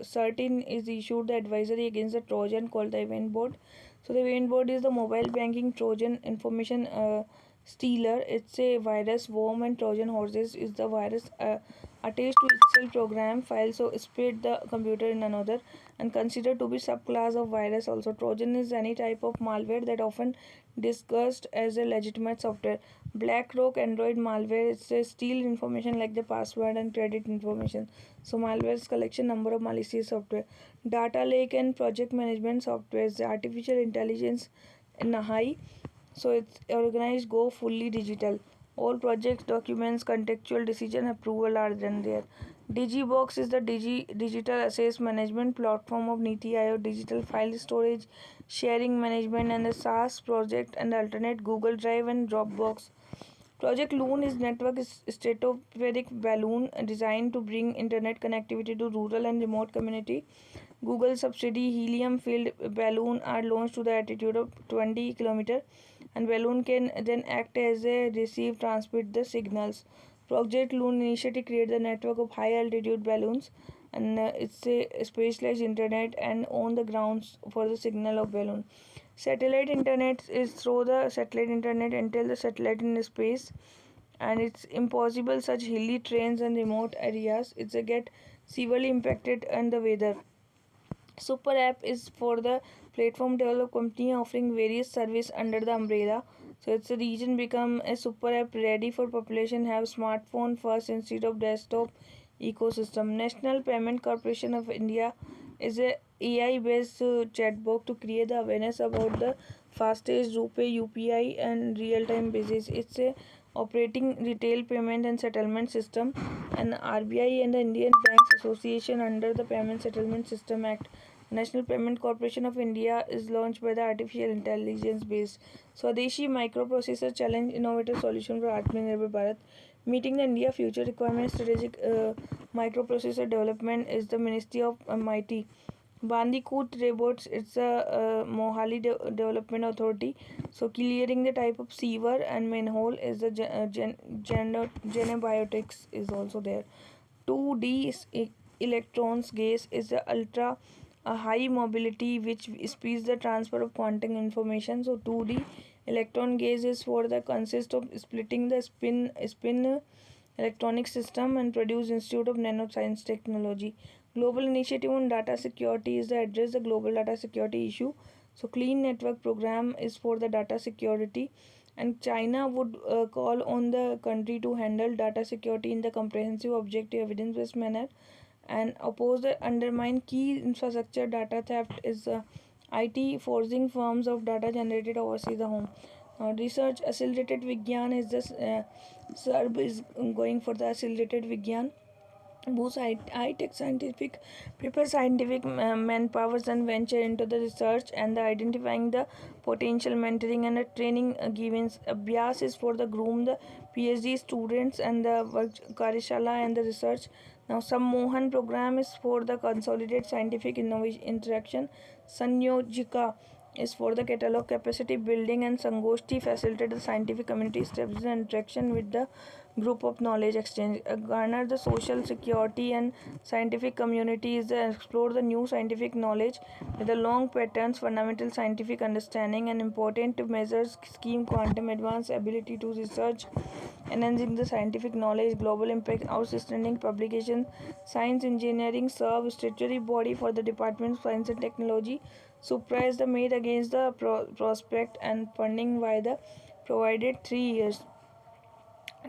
certain is issued the advisory against the Trojan called the event board. So the event board is the mobile banking Trojan information stealer. It's a virus worm and Trojan horses is the virus attached to itself program file, so spread the computer in another and considered to be subclass of virus. Also Trojan is any type of malware that often discussed as a legitimate software. BlackRock Android malware is a steal information like the password and credit information. So malware's collection number of malicious software. Data lake and project management software. The artificial intelligence in a high. So it's organized go fully digital. All projects, documents, contextual decision approval are done there. Digibox is the digital assets management platform of Niti Aayog, digital file storage, sharing management and the SaaS project and alternate Google Drive and Dropbox. Project Loon is network stratospheric balloon designed to bring internet connectivity to rural and remote community. Google subsidy helium filled balloon are launched to the altitude of 20 km and balloon can then act as a receive transmit the signals. Project Loon initiative create the network of high altitude balloons and it's a specialized internet and on the grounds for the signal of balloon. Satellite internet is through the satellite internet until the satellite in space and it's impossible such hilly terrains and remote areas. It's a get severely impacted and the weather. Super app is for the platform developed company offering various service under the umbrella. So it's a region become a super app ready for population have smartphone first instead of desktop ecosystem. National Payment Corporation of India is a AI based chatbot to create the awareness about the fastest RuPay UPI and real time basis. It's a operating retail payment and settlement system and RBI and the Indian Banks Association under the Payment Settlement System Act. National Payment Corporation of India is launched by the artificial intelligence based Swadeshi microprocessor challenge innovative solution for Atmanirbhar Bharat. Meeting the India future requirements strategic microprocessor development is the Ministry of MIT. Bandicoot robots, it's a Mohali Development Authority. So clearing the type of sewer and manhole is the genebiotics is also there. 2D electrons gas is the ultra high mobility which speeds the transfer of quantum information. So 2D electron gas is for the consist of splitting the spin electronic system and produce Institute of Nanoscience Technology. Global initiative on data security is to address the global data security issue. So clean network program is for the data security and China would call on the country to handle data security in the comprehensive objective evidence based manner and oppose the undermine key infrastructure data theft is IT forcing firms of data generated overseas the home. Research accelerated Vigyan is this SERB is going for the accelerated Vigyan boost high-tech scientific prepare scientific manpowers and venture into the research and the identifying the potential mentoring and the training givens. Abhyas is for the groom the PhD students and the work karishala and the research. Now Sammohan program is for the consolidated scientific innovation interaction. Sanyojika is for the catalog capacity building and Sangoshti facilitate the scientific community establishment and interaction with the group of knowledge exchange, garner the social security and scientific communities, explore the new scientific knowledge with the long patterns, fundamental scientific understanding, and important measures scheme, quantum advanced ability to research, enhancing the scientific knowledge, global impact, outstanding publication, science engineering serve statutory body for the Department of Science and Technology, surprise the made against the prospect and funding by the provided 3 years.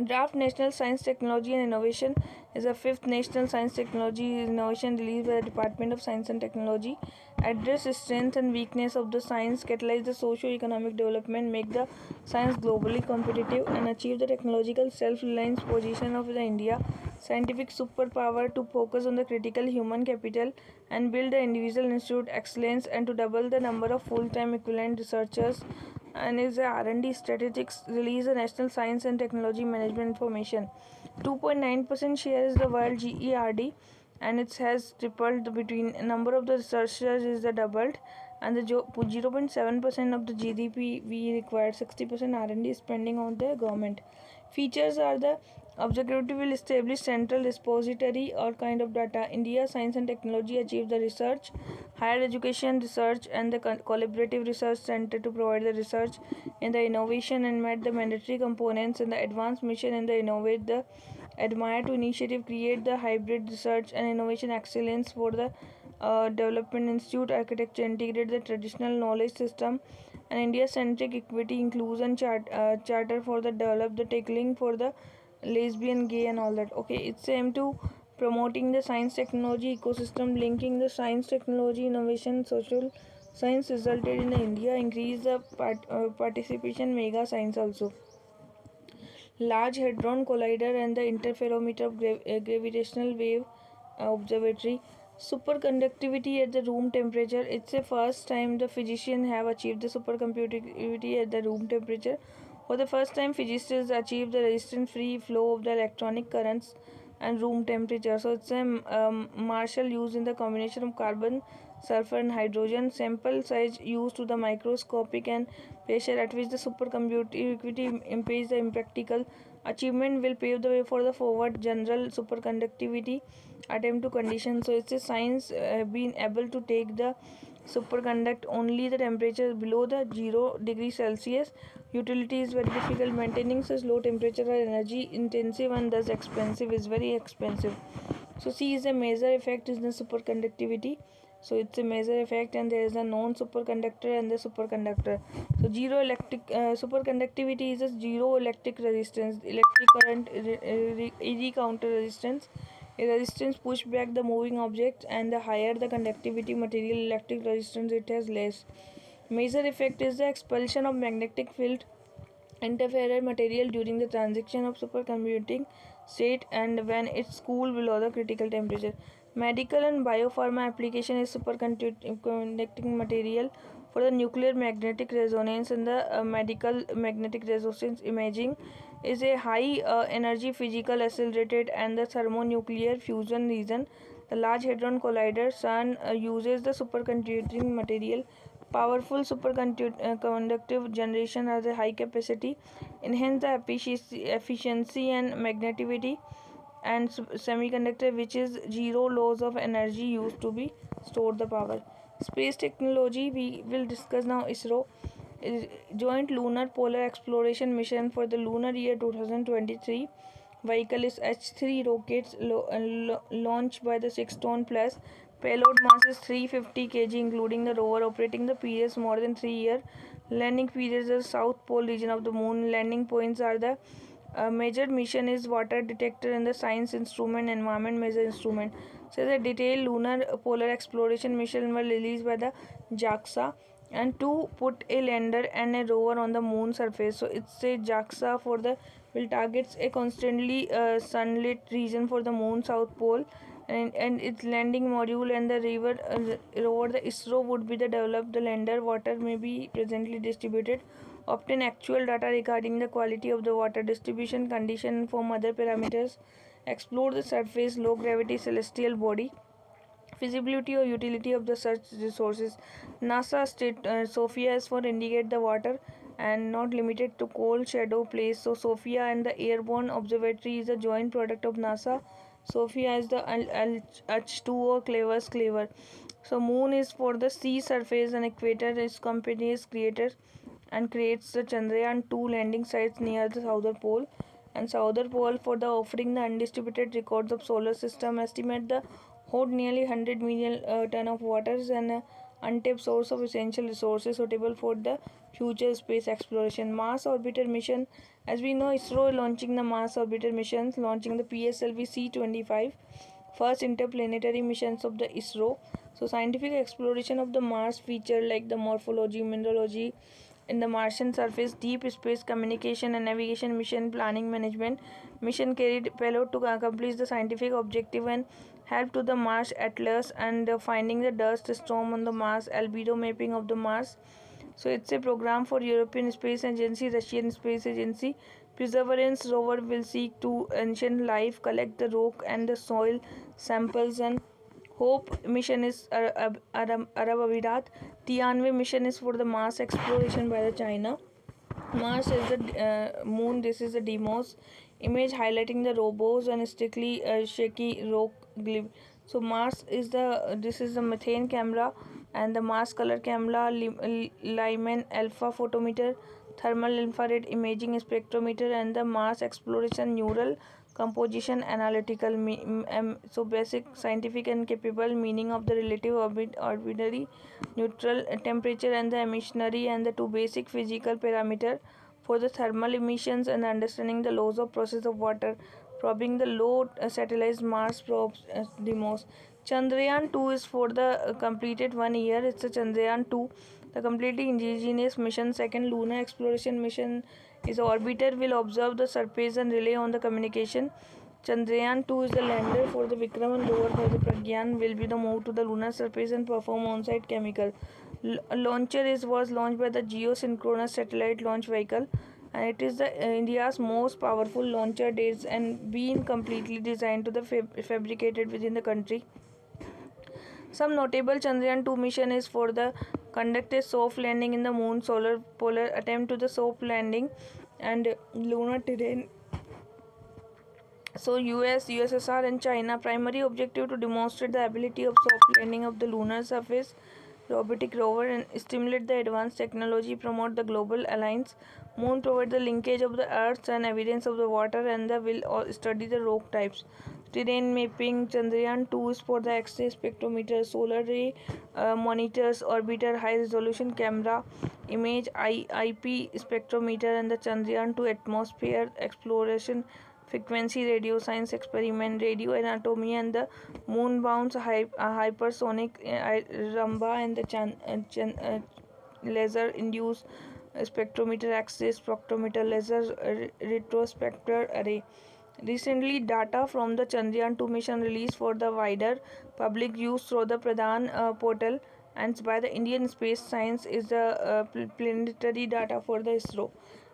Draft National Science, Technology and Innovation is the fifth National Science, Technology and Innovation released by the Department of Science and Technology. Address the strength and weakness of the science, catalyze the socio-economic development, make the science globally competitive, and achieve the technological self-reliance position of the India scientific superpower to focus on the critical human capital and build the individual institute excellence and to double the number of full-time equivalent researchers and is a R&D statistics release the National Science and Technology Management Information. 2.9% share is the world GERD and it has tripled between number of the researchers is the doubled and the 0.7% of the GDP we require 60% R&D spending on the government. Features are the Observatory will establish central repository or kind of data. India Science and Technology achieve the research, higher education research and the collaborative research center to provide the research in the innovation and met the mandatory components in the advanced mission in the innovate the admire to initiative create the hybrid research and innovation excellence for the development institute architecture integrate the traditional knowledge system and India centric equity inclusion charter for the develop the tackling for the lesbian gay and all that. Okay, it's aimed to promoting the science technology ecosystem linking the science technology innovation social science resulted in India increase the participation mega science also. Large Hadron Collider and the Interferometer of Gravitational Wave Observatory. Superconductivity at the room temperature. It's the first time the physicians have achieved the superconductivity at the room temperature. For the first time, physicists achieved the resistance-free flow of the electronic currents and room temperature. So it's a Marshall used in the combination of carbon, sulfur, and hydrogen. Sample size used to the microscopic and pressure at which the superconductivity impedes the impractical achievement will pave the way for the forward general superconductivity attempt to condition. So it's a science being able to take the superconduct only the temperature below the 0 degree Celsius. Utility is very difficult. Maintaining such low temperature are energy intensive and thus expensive is very expensive. So C is a major effect is the superconductivity. So it's a major effect and there is a non superconductor and the superconductor. So zero electric superconductivity is a zero electric resistance, electric current ED counter resistance. A resistance push back the moving object and the higher the conductivity material electric resistance it has less. Major effect is the expulsion of magnetic field interferer material during the transition of superconducting state and when it's cool below the critical temperature. Medical and biopharma application is superconducting material for the nuclear magnetic resonance and the medical magnetic resonance imaging is a high energy physical accelerated and the thermonuclear fusion region. The Large Hadron Collider CERN uses the superconducting material. Powerful superconductive generation has a high capacity, enhance the efficiency and magnetivity, and semiconductor which is zero loss of energy used to be stored the power. Space technology we will discuss now. ISRO is joint lunar polar exploration mission for the lunar year 2023. Vehicle is H3 rockets launched by the 6 ton plus. Payload mass is 350 kg including the rover operating the periods more than 3 years. Landing periods are South Pole region of the moon. Landing points are the major mission is water detector and the science instrument environment measure instrument. So the detailed lunar polar exploration mission were released by the JAXA and to put a lander and a rover on the moon surface. So it's a JAXA for the will targets a constantly sunlit region for the moon south pole and its landing module and the rover the ISRO would be the develop the lander water may be presently distributed obtain actual data regarding the quality of the water distribution condition from other parameters explore the surface low gravity celestial body feasibility or utility of the such resources. NASA state Sophia is for indicate the water and not limited to cold shadow place. So Sophia and the Airborne Observatory is a joint product of NASA. Sophia is the H2O clever. So Moon is for the sea surface and equator is company is created and creates the Chandrayaan-2 landing sites near the southern pole, and southern pole for the offering the undistributed records of solar system. Estimate the hold nearly 100 million ton of waters and untapped source of essential resources suitable for the future space exploration. Mars orbiter mission, as we know, ISRO launching the Mars orbiter missions, launching the PSLV C-25, first interplanetary missions of the ISRO. So scientific exploration of the Mars feature like the morphology, mineralogy in the Martian surface, deep space communication and navigation, mission planning management. Mission carried payload to accomplish the scientific objective and help to the Mars Atlas and finding the dust storm on the Mars, albedo mapping of the Mars. So it's a program for European Space Agency, Russian Space Agency. Perseverance rover will seek to ancient life, collect the rock and the soil samples, and Hope mission is Arab Amirat. Tianwe mission is for the Mars exploration by the China. Mars is the moon. This is the demos image highlighting the robos and strictly shaky rock glyph. So Mars is the this is the methane camera and the Mars color camera, Lyman alpha photometer, thermal infrared imaging spectrometer, and the Mars exploration neural composition analytical. So basic scientific and capable meaning of the relative arbitrary neutral temperature and the emissionary and the two basic physical parameter for the thermal emissions and understanding the laws of process of water, probing the low satellite Mars probes demos. Chandrayaan 2 is for the completed 1 year. It's a Chandrayaan 2, the completely indigenous mission. Second lunar exploration mission is orbiter will observe the surface and rely on the communication. Chandrayaan 2 is the lander for the Vikram and rover for the Pragyan will be the move to the lunar surface and perform on-site chemical. Launcher was launched by the geosynchronous satellite launch vehicle, and it is the India's most powerful launcher dates and being completely designed to the fabricated within the country. Some notable Chandrayaan 2 mission is for the conduct a soft landing in the moon, solar polar attempt to the soft landing and lunar terrain. So US, USSR and China primary objective to demonstrate the ability of soft landing of the lunar surface robotic rover and stimulate the advanced technology, promote the global alliance. Moon provide the linkage of the earth and evidence of the water and the will study the rock types. Terrain mapping. Chandrayaan 2 is for the X-ray spectrometer, solar ray monitors, orbiter high resolution camera, image IP spectrometer, and the Chandrayaan 2 atmosphere exploration, frequency radio science experiment, radio anatomy, and the moon-bound hypersonic rumba and the laser-induced spectrometer, X-ray spectrometer, laser retrospector array. Recently, data from the Chandrayaan 2 mission released for the wider public use through the Pradhan portal and by the Indian Space Science is the planetary data for the ISRO.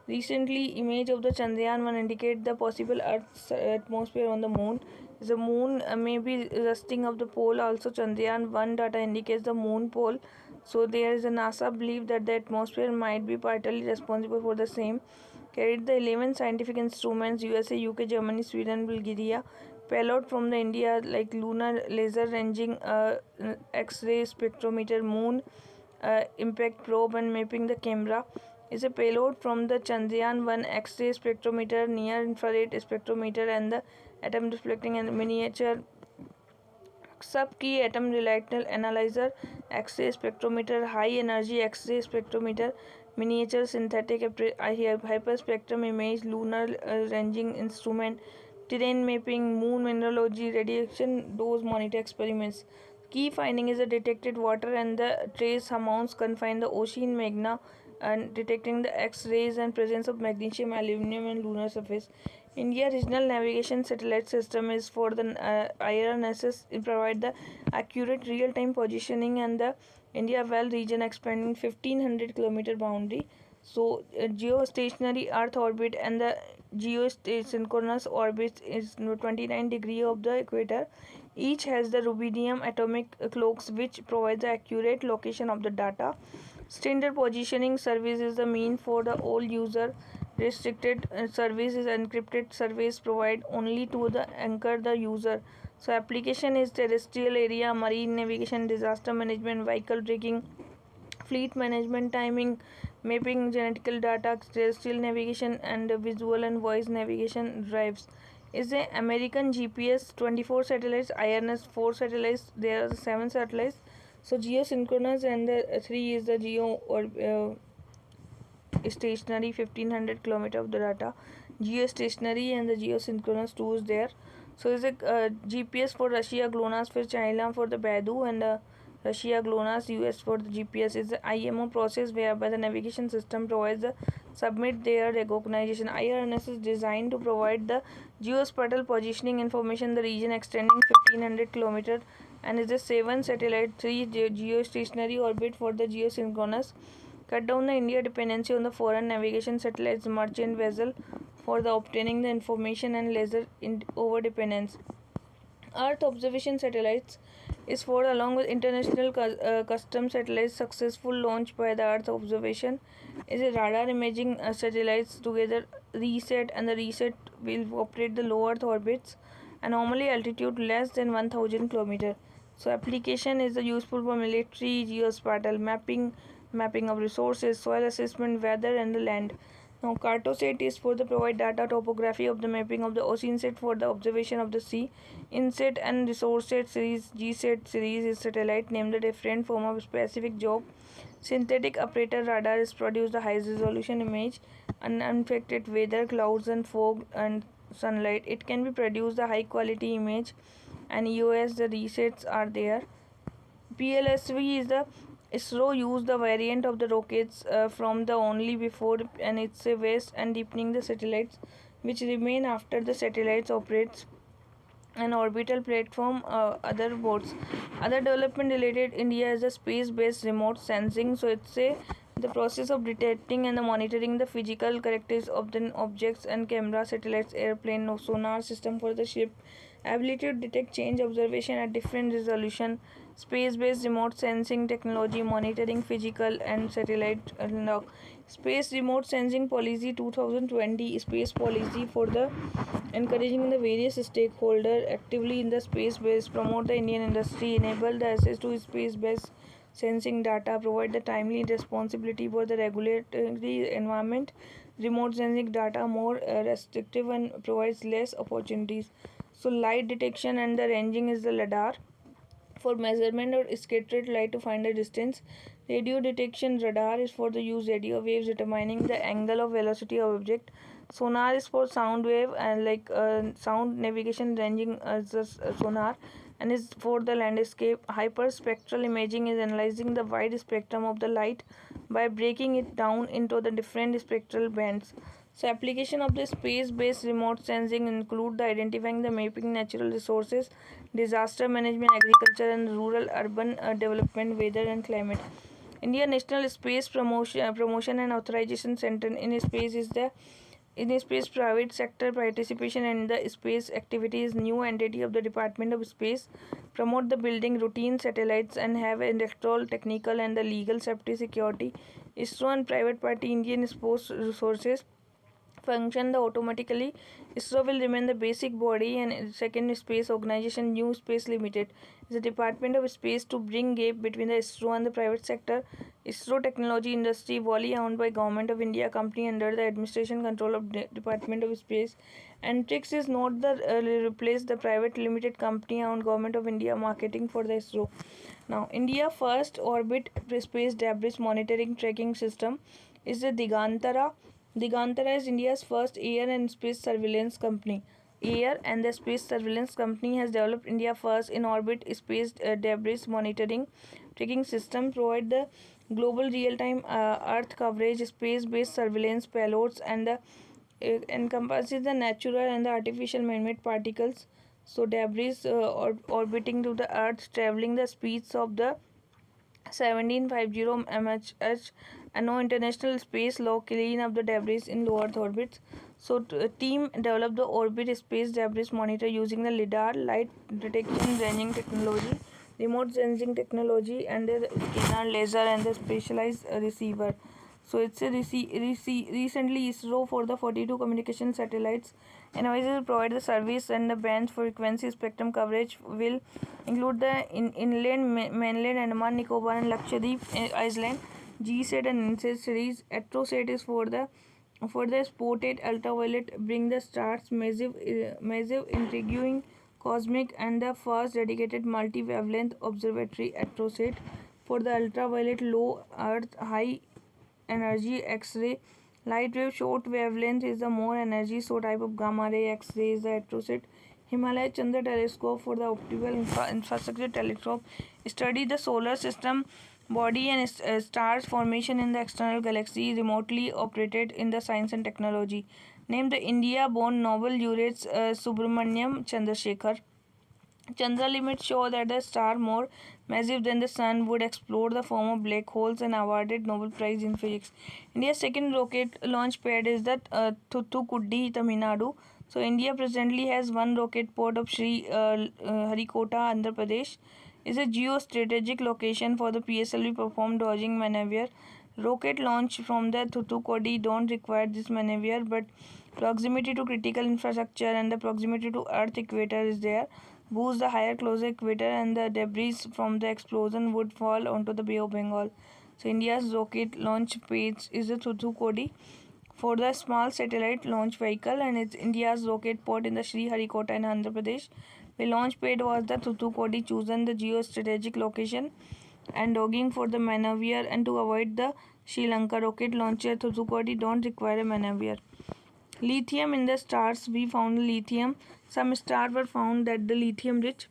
Recently, image of the Chandrayaan 1 indicate the possible Earth's atmosphere on the moon. The moon may be rusting of the pole. Also, Chandrayaan 1 data indicates the moon pole. So, there is a NASA belief that the atmosphere might be partly responsible for the same. Carried the 11 scientific instruments USA, UK, Germany, Sweden, Bulgaria. Payload from the India like lunar laser ranging, X-ray spectrometer, moon impact probe, and mapping the camera is a payload from the Chandrayaan 1 X-ray spectrometer, near infrared spectrometer, and the atom reflecting and miniature sub-key atom relational analyzer, X-ray spectrometer, high energy X-ray spectrometer, miniature synthetic hyperspectrum image, lunar ranging instrument, terrain mapping, moon mineralogy, radiation dose monitor experiments. Key finding is the detected water and the trace amounts confined the ocean magma and detecting the X-rays and presence of magnesium, aluminum and lunar surface. India Regional Navigation Satellite System is for the IRNSS. It provide the accurate real-time positioning and the India Well region expanding 1500 kilometer boundary. So geostationary Earth orbit and the geosynchronous orbit is 29 degree of the equator. Each has the rubidium atomic clocks which provide the accurate location of the data. Standard positioning service is the mean for the all user. Restricted service is encrypted service provide only to the anchor the user. So application is terrestrial area, marine navigation, disaster management, vehicle tracking, fleet management, timing, mapping, genetical data, terrestrial navigation, and visual and voice navigation drives. Is a American GPS 24 satellites, IRNS 4 satellites, there are 7 satellites. So geosynchronous, and the 3 is the geo or stationary 1500 kilometer of the data. Geostationary and the geosynchronous 2 is there. So is a GPS for Russia, GLONASS for China for the Baidu, and Russia, GLONASS, US for the GPS. Is the IMO process whereby the navigation system provides the submit their recognition. IRNS is designed to provide the geospatial positioning information the region extending 1500 kilometer, and is a 7 satellite 3 geostationary orbit for the geosynchronous. Cut down the India dependency on the foreign navigation satellites, merchant vessel for the obtaining the information, and lesser over dependence. Earth observation satellites is for along with international custom satellites successful launch by the Earth observation is a radar imaging satellites together reset, and the reset will operate the low Earth orbits and normally altitude less than 1000 km. So application is useful for military, geospatial mapping, mapping of resources, soil assessment, weather, and the land. Now, Cartosat is for the provide data topography of the mapping of the ocean set for the observation of the sea. Inset and resource set series, GSET series is satellite named the different form of specific job. Synthetic operator radar is produce the high resolution image, unaffected weather, clouds and fog and sunlight. It can be produce the high quality image, and EOS the resets are there. PLSV is the ISRO use the variant of the rockets from the only before, and it's a waste and deepening the satellites which remain after the satellites operates an orbital platform. Other boards, other development related India is a space based remote sensing. So it's a the process of detecting and the monitoring the physical characteristics of the objects, and camera, satellites, airplane, no sonar system for the ship, ability to detect change observation at different resolution, space based remote sensing technology, monitoring physical and satellite log. Space remote sensing policy 2020 space policy for the encouraging the various stakeholders actively in the space based promote the Indian industry, enable the access to space based sensing data, provide the timely responsibility for the regulatory environment. Remote sensing data more restrictive and provides less opportunities. So light detection and the ranging is the LiDAR for measurement or scattered light to find a distance. Radio detection radar is for the use radio waves determining the angle of velocity of object. Sonar is for sound wave and sound navigation ranging as sonar, and is for the landscape. Hyperspectral imaging is analyzing the wide spectrum of the light by breaking it down into the different spectral bands. So application of the space-based remote sensing include the identifying the mapping natural resources, disaster management, agriculture and rural urban development, weather and climate. India National Space Promotion and Authorization Center in space is the in space private sector participation in the space activities new entity of the Department of Space promote the building routine satellites and have electoral technical and the legal safety security. ISRO and private party Indian Space Resources function the automatically. ISRO will remain the basic body, and second space organization New Space Limited is a department of space to bring gap between the ISRO and the private sector. ISRO technology industry wholly owned by Government of India company under the administration control of Department of Space. And Trix is not the replace the private limited company owned Government of India marketing for the ISRO. Now India first orbit space debris monitoring tracking system is the Digantara. Digantara is India's first air and space surveillance company. Air and the Space Surveillance Company has developed India first in orbit space debris monitoring tracking system, provide the global real-time Earth coverage, space-based surveillance payloads, and encompasses the natural and the artificial man-made particles. So debris orbiting to the Earth, traveling the speeds of the 1750 mh, and no international space law clean up the debris in low Earth orbits. So team developed the orbit space debris monitor using the LiDAR light detection ranging technology remote sensing technology, and a scanner, laser, and a specialized receiver. So it's a recently ISRO for the 42 communication satellites NOIS will provide the service, and the band frequency spectrum coverage will include the inland, mainland Andaman Nicobar and Lakshadweep Island. GSAT and INSAT series. ASTROSAT is for the spotted ultraviolet, bring the stars massive intriguing cosmic, and the first dedicated multi-wavelength observatory. ASTROSAT for the ultraviolet low earth high energy X-ray. Light wave short wavelength is the more energy, so type of gamma ray X-ray is the ASTROSAT. Himalaya Chandra telescope for the optical infrastructure telescope study the solar system body and stars formation in the external galaxy, remotely operated in the science and technology. Named the India-born Nobel laureate Subramaniam Chandrasekhar. Chandra limits show that the star more massive than the sun would explore the form of black holes and awarded Nobel Prize in Physics. India's second rocket launch pad is the Thoothukudi, Tamil Nadu. So India presently has one rocket port of Sri Harikota, Andhra Pradesh. Is a geostrategic location for the PSLV perform dodging maneuver. Rocket launch from the Thoothukudi don't require this maneuver, but proximity to critical infrastructure and the proximity to Earth equator is there. Boost the higher closer equator, and the debris from the explosion would fall onto the Bay of Bengal. So India's rocket launch page is the Thoothukudi for the small satellite launch vehicle, and it's India's rocket port in the Sri Harikota in Andhra Pradesh. The launch pad was the Thoothukudi, chosen the geostrategic location and dogging for the maneuver, and to avoid the Sri Lanka rocket launcher Thoothukudi don't require a maneuver. Lithium in the stars, we found lithium. Some stars were found that the lithium rich.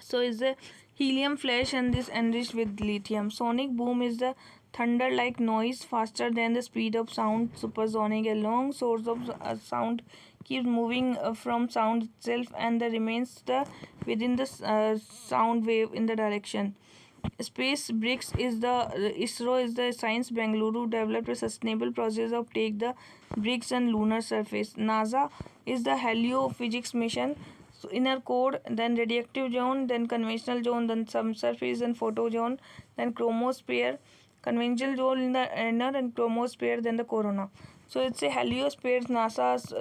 So is the helium flash and this enriched with lithium. Sonic boom is the thunder like noise faster than the speed of sound. Supersonic, a long source of sound keeps moving from sound itself, and the remains the within the sound wave in the direction. Space bricks is the ISRO is the science Bengaluru developed a sustainable process of take the bricks and lunar surface. NASA is the heliophysics mission. So inner core, then radioactive zone, then conventional zone, then subsurface and photo zone, then chromosphere, conventional zone in the inner and chromosphere, then the corona. So it's a heliosphere. NASA's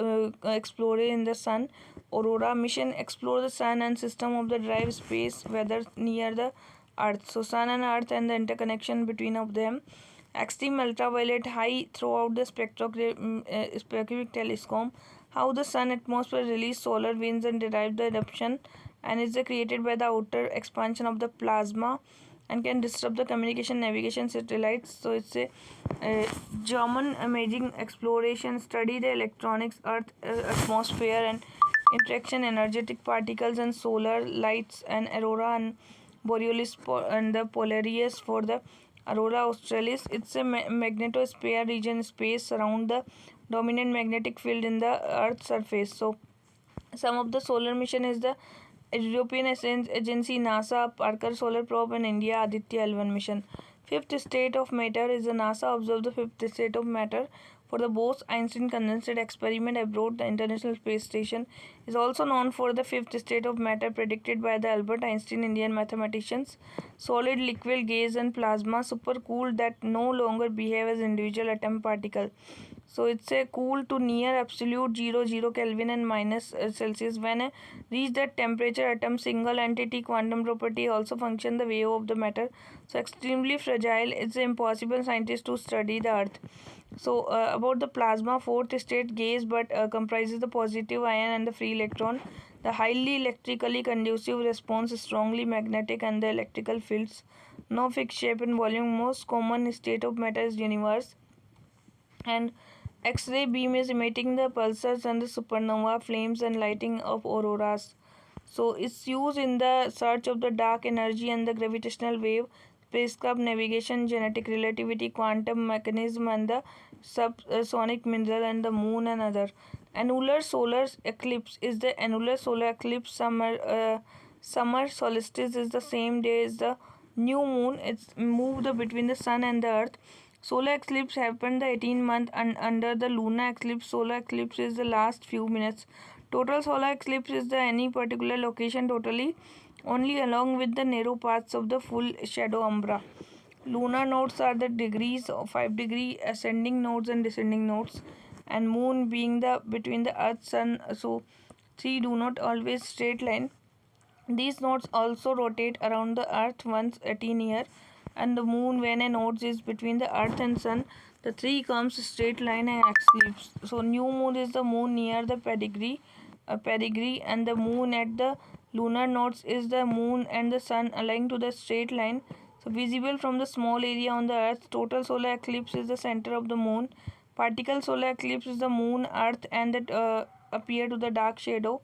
explorer in the sun. Aurora mission explore the sun and system of the drive space weather near the Earth. So sun and Earth and the interconnection between of them. Extreme ultraviolet high throughout the spectroscopic telescope. How the sun atmosphere release solar winds and derive the eruption, and is created by the outer expansion of the plasma and can disrupt the communication navigation satellites. So it's a German imaging exploration study the electronics earth atmosphere and interaction energetic particles and solar lights and aurora and borealis and the Polaris for the aurora australis. It's a magnetosphere region space around the dominant magnetic field in the earth's surface. So some of the solar mission is the European Agency NASA Parker Solar Probe and India Aditya L1 mission. Fifth state of matter is the NASA observed the fifth state of matter for the Bose-Einstein condensate experiment aboard the International Space Station. Is also known for the fifth state of matter predicted by the Albert Einstein Indian mathematicians. Solid, liquid, gas and plasma supercooled that no longer behave as individual atom particle. So it's a cool to near absolute 0 Kelvin and minus Celsius. When reach that temperature, atom single entity quantum property also function the wave of the matter. So extremely fragile. It's impossible scientists to study the earth. So about the plasma, fourth state gas, but comprises the positive ion and the free electron. The highly electrically conducive response strongly magnetic and the electrical fields. No fixed shape and volume. Most common state of matter is universe. And X-ray beam is emitting the pulsars and the supernova flames and lighting of auroras. So it's used in the search of the dark energy and the gravitational wave, spacecraft navigation, genetic relativity, quantum mechanism, and the subsonic mineral and the moon and other. Annular solar eclipse is the annular solar eclipse. Summer solstice is the same day as the new moon. It's moved between the sun and the earth. Solar eclipse happened the 18th month and under the lunar eclipse. Solar eclipse is the last few minutes Total solar eclipse is the any particular location totally only along with the narrow paths of the full shadow umbra. Lunar nodes are the degrees of 5-degree ascending nodes and descending nodes, and moon being the between the earth sun, so three do not always straight line. These nodes also rotate around the earth once 18 year, and the moon when a node is between the earth and sun, the three comes straight line and eclipse. So new moon is the moon near the perigee, and the moon at the lunar nodes is the moon and the sun aligned to the straight line. So visible from the small area on the earth. Total solar eclipse is the center of the moon. Partial solar eclipse is the moon, earth, and that appear to the dark shadow.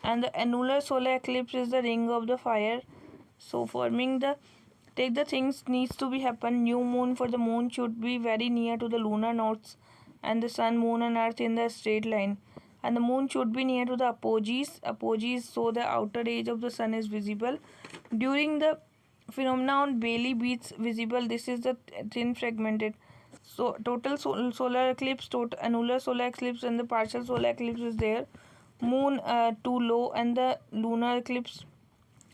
And the annular solar eclipse is the ring of the fire. So forming the take the things needs to be happen. New moon for the moon should be very near to the lunar nodes, and the sun, moon, and earth in the straight line. And the moon should be near to the apogees, so the outer edge of the sun is visible. During the phenomenon, Bailey beats visible. This is the thin fragmented. So total solar eclipse, total annular solar eclipse, and the partial solar eclipse is there. Moon too low, and the lunar eclipse.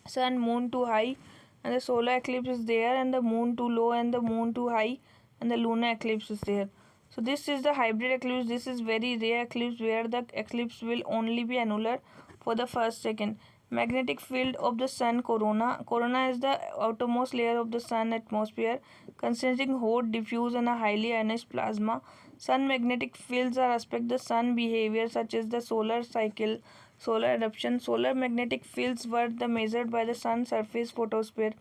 Sun, moon too high, and the solar eclipse is there, and the moon too low and the moon too high, and the lunar eclipse is there. So this is the hybrid eclipse. This is very rare eclipse where the eclipse will only be annular for the first second. Magnetic field of the sun, corona is the outermost layer of the sun atmosphere consisting hot, diffuse, and a highly ionized plasma. Sun magnetic fields are aspect the sun behavior such as the solar cycle, solar eruption. Solar magnetic fields were the measured by the sun surface photosphere.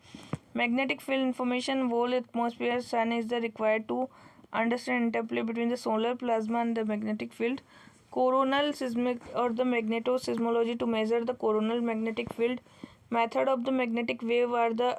Magnetic field information whole atmosphere sun is the required to understand interplay between the solar plasma and the magnetic field. Coronal seismic or the magnetoseismology to measure the coronal magnetic field. Method of the magnetic wave are the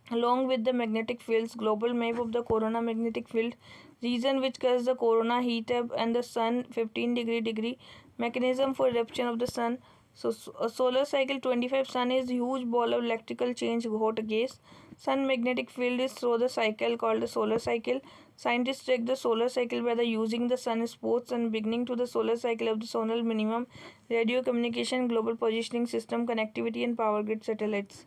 along with the magnetic fields. Global map of the corona magnetic field. Region which causes the corona heat up and the sun 15 degree. Mechanism for eruption of the sun. So a solar cycle 25 sun is huge ball of electrical change hot gas. Sun magnetic field is through the cycle called the solar cycle. Scientists check the solar cycle by the using the sun spots and beginning to the solar cycle of the zonal minimum, radio communication, global positioning system, connectivity, and power grid satellites.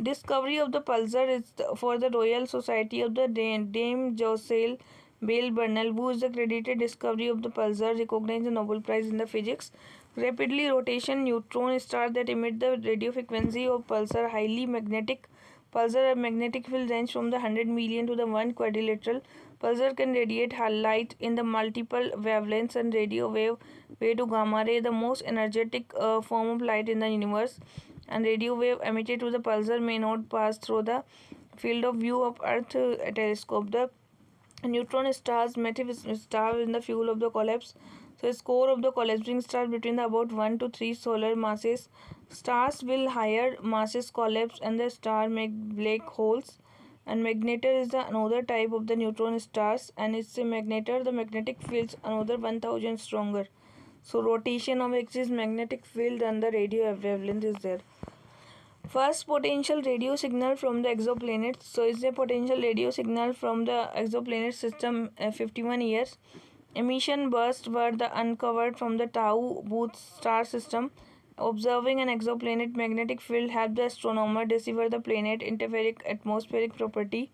Discovery of the pulsar is for the Royal Society of the Dame Jocelyn Bell Burnell, who is the credited discovery of the pulsar, recognized the Nobel Prize in the physics. Rapidly rotation neutron star that emit the radio frequency of pulsar, highly magnetic. Pulsar magnetic field range from the 100 million to the 1 quadrilateral. Pulsar can radiate light in the multiple wavelengths and radio wave to gamma ray, the most energetic form of light in the universe. And radio wave emitted to the pulsar may not pass through the field of view of Earth telescope. The neutron stars, massive star in the fuel of the collapse. So, its core of the collapsing star between the about 1 to 3 solar masses. Stars will higher masses collapse and the star make black holes. And magnetar is the another type of the neutron stars, and its a magnetar. The magnetic fields another 1000 stronger. So rotation of axis magnetic field and the radio wavelength is there. First potential radio signal from the exoplanets. So it's a potential radio signal from the exoplanet system 51 years. Emission bursts were the uncovered from the Tau Booth star system. Observing an exoplanet magnetic field helped the astronomer decipher the planet interferic atmospheric property.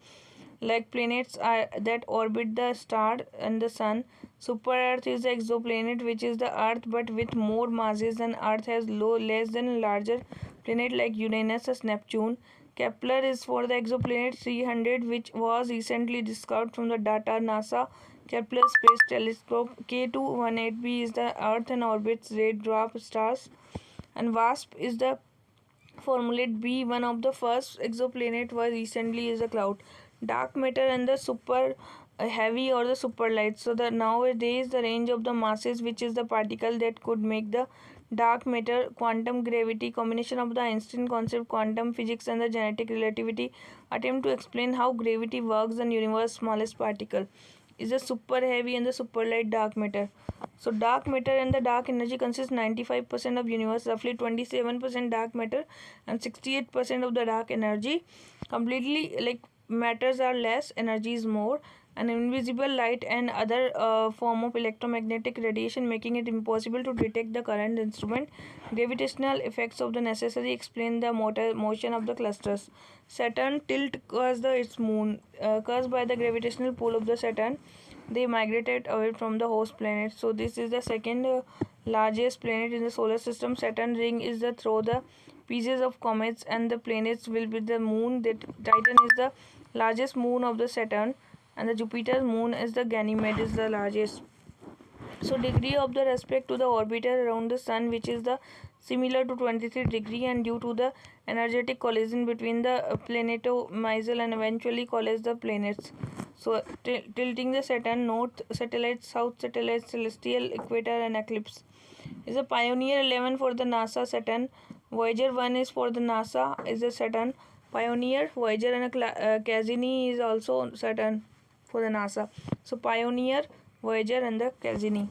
Like planets are that orbit the star and the sun. Super Earth is the exoplanet which is the Earth but with more masses than Earth, has less than larger planet like Uranus or Neptune. Kepler is for the exoplanet 300 which was recently discovered from the data NASA Kepler Space Telescope. K218b is the Earth and orbits red dwarf stars. And WASP is the Formulate B. One of the first exoplanet was recently is a cloud. Dark matter and the super heavy or the super light. So the nowadays the range of the masses which is the particle that could make the dark matter, quantum gravity, combination of the Einstein concept, quantum physics, and the genetic relativity attempt to explain how gravity works and universe smallest particle is the super heavy and the super light dark matter. So dark matter and the dark energy consists 95% of universe, roughly 27% dark matter and 68% of the dark energy. Completely like matters are less, energy is more. an invisible light and other form of electromagnetic radiation, making it impossible to detect the current instrument. Gravitational effects of the necessary explain the motion of the clusters. Saturn tilt caused its moon caused by the gravitational pull of the Saturn. They migrated away from the host planet. So this is the second largest planet in the solar system. Saturn ring is the through the pieces of comets, and the planets will be the moon. That Titan is the largest moon of the Saturn, and the Jupiter's moon is the Ganymede is the largest. So degree of the respect to the orbiter around the sun, which is the similar to 23 degree, and due to the energetic collision between the planetomisal and eventually collide the planets. So tilting the Saturn, north satellite, south satellite, celestial equator and eclipse. Is a Pioneer 11 for the NASA Saturn. Voyager 1 is for the NASA is a Saturn. Pioneer, Voyager and Cassini is also Saturn for the NASA. So Pioneer, Voyager and the Cassini.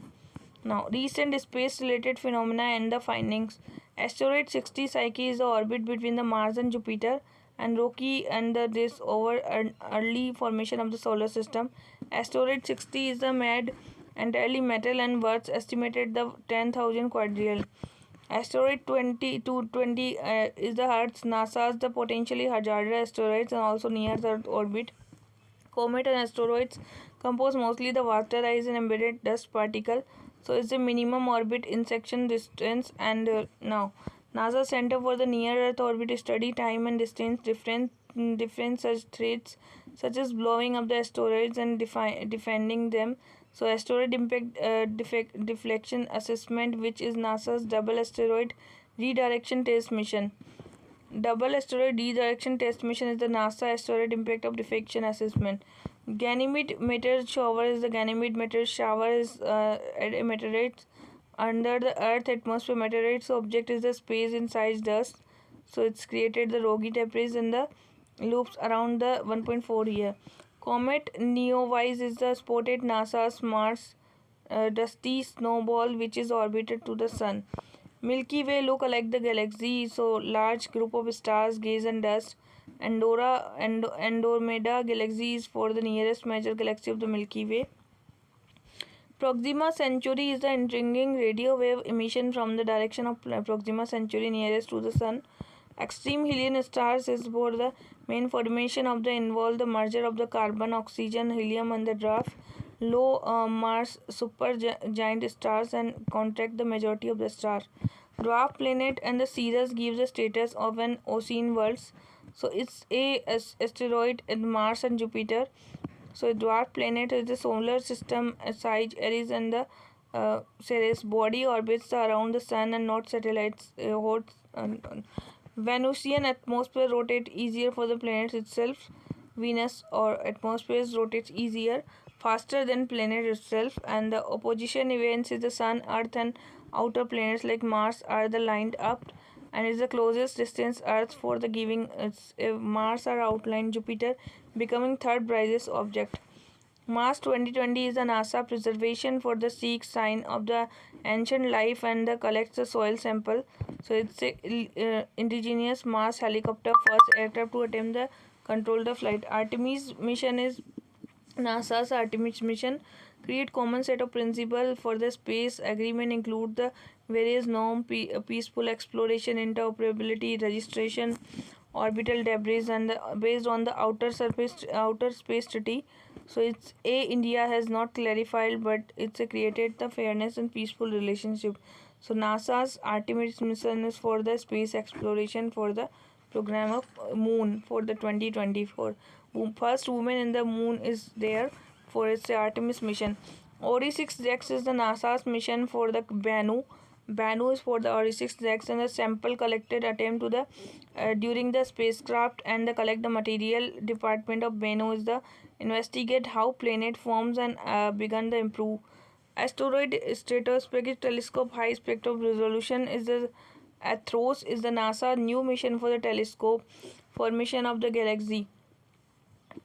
Now, recent space-related phenomena and the findings. Asteroid 60 Psyche is the orbit between the Mars and Jupiter, and rocky and this over an early formation of the solar system. Asteroid 60 is the mad entirely metal and worth estimated the 10,000 quadrillion. Asteroid 20 to 20 is the Earth's NASA's the potentially hazardous asteroids and also near the Earth orbit. Comet and asteroids compose mostly the water ice and embedded dust particle. So it's the minimum orbit insection distance. And now NASA Center for the Near Earth Orbit study time and distance different such threats such as blowing up the asteroids and defending them. So asteroid impact deflection assessment, which is NASA's double asteroid redirection test mission. Double asteroid redirection test mission is the NASA asteroid impact of deflection assessment. Ganymede meteor shower is the Ganymede meteor shower is meteorites under the Earth atmosphere. Meteorites object is the space inside dust. So it's created the rocky debris in the loops around the 1.4 year. Comet Neowise is the spotted NASA's Mars dusty snowball which is orbited to the sun. Milky Way look like the galaxy, so large group of stars, gas and dust. Andromeda galaxy is for the nearest major galaxy of the Milky Way. Proxima Centauri is the intriguing radio wave emission from the direction of Proxima Centauri nearest to the sun. Extreme helium stars is for the main formation of the involve the merger of the carbon, oxygen, helium and the draft. Low Mars giant stars and contract the majority of the stars. Dwarf planet and the Ceres gives the status of an ocean worlds. So it's a asteroid in Mars and Jupiter. So a dwarf planet is the solar system size Eris and the Ceres body orbits around the sun and not satellites. Venusian atmosphere rotate easier for the planet itself. Venus or atmosphere rotates easier faster than planet itself, and the opposition events is the sun, earth and outer planets like Mars are the lined up and is the closest distance earth for the giving Mars are outlined, Jupiter becoming third brightest object. Mars 2020 is the NASA preservation for the seek sign of the ancient life and the collects the soil sample. So it's a indigenous Mars helicopter first aircraft to attempt the control the flight. Artemis mission is NASA's Artemis mission create common set of principles for the space agreement include the various norm peaceful exploration, interoperability, registration, orbital debris and based on the outer space treaty. So it's a India has not clarified but it's created the fairness and peaceful relationship. So NASA's Artemis mission is for the space exploration for the program of moon for the 2024. First woman in the moon is there for its Artemis mission. Ori-6 Rex is the NASA's mission for the Bennu. Bennu is for the Ori-6 Rex and the sample collected attempt to the during the spacecraft and the collect the material. Department of Bennu is the investigate how planet forms and begun the improve. Asteroid Stratospheric Telescope High Spectral Resolution is the ATHROS is the NASA new mission for the telescope formation of the galaxy.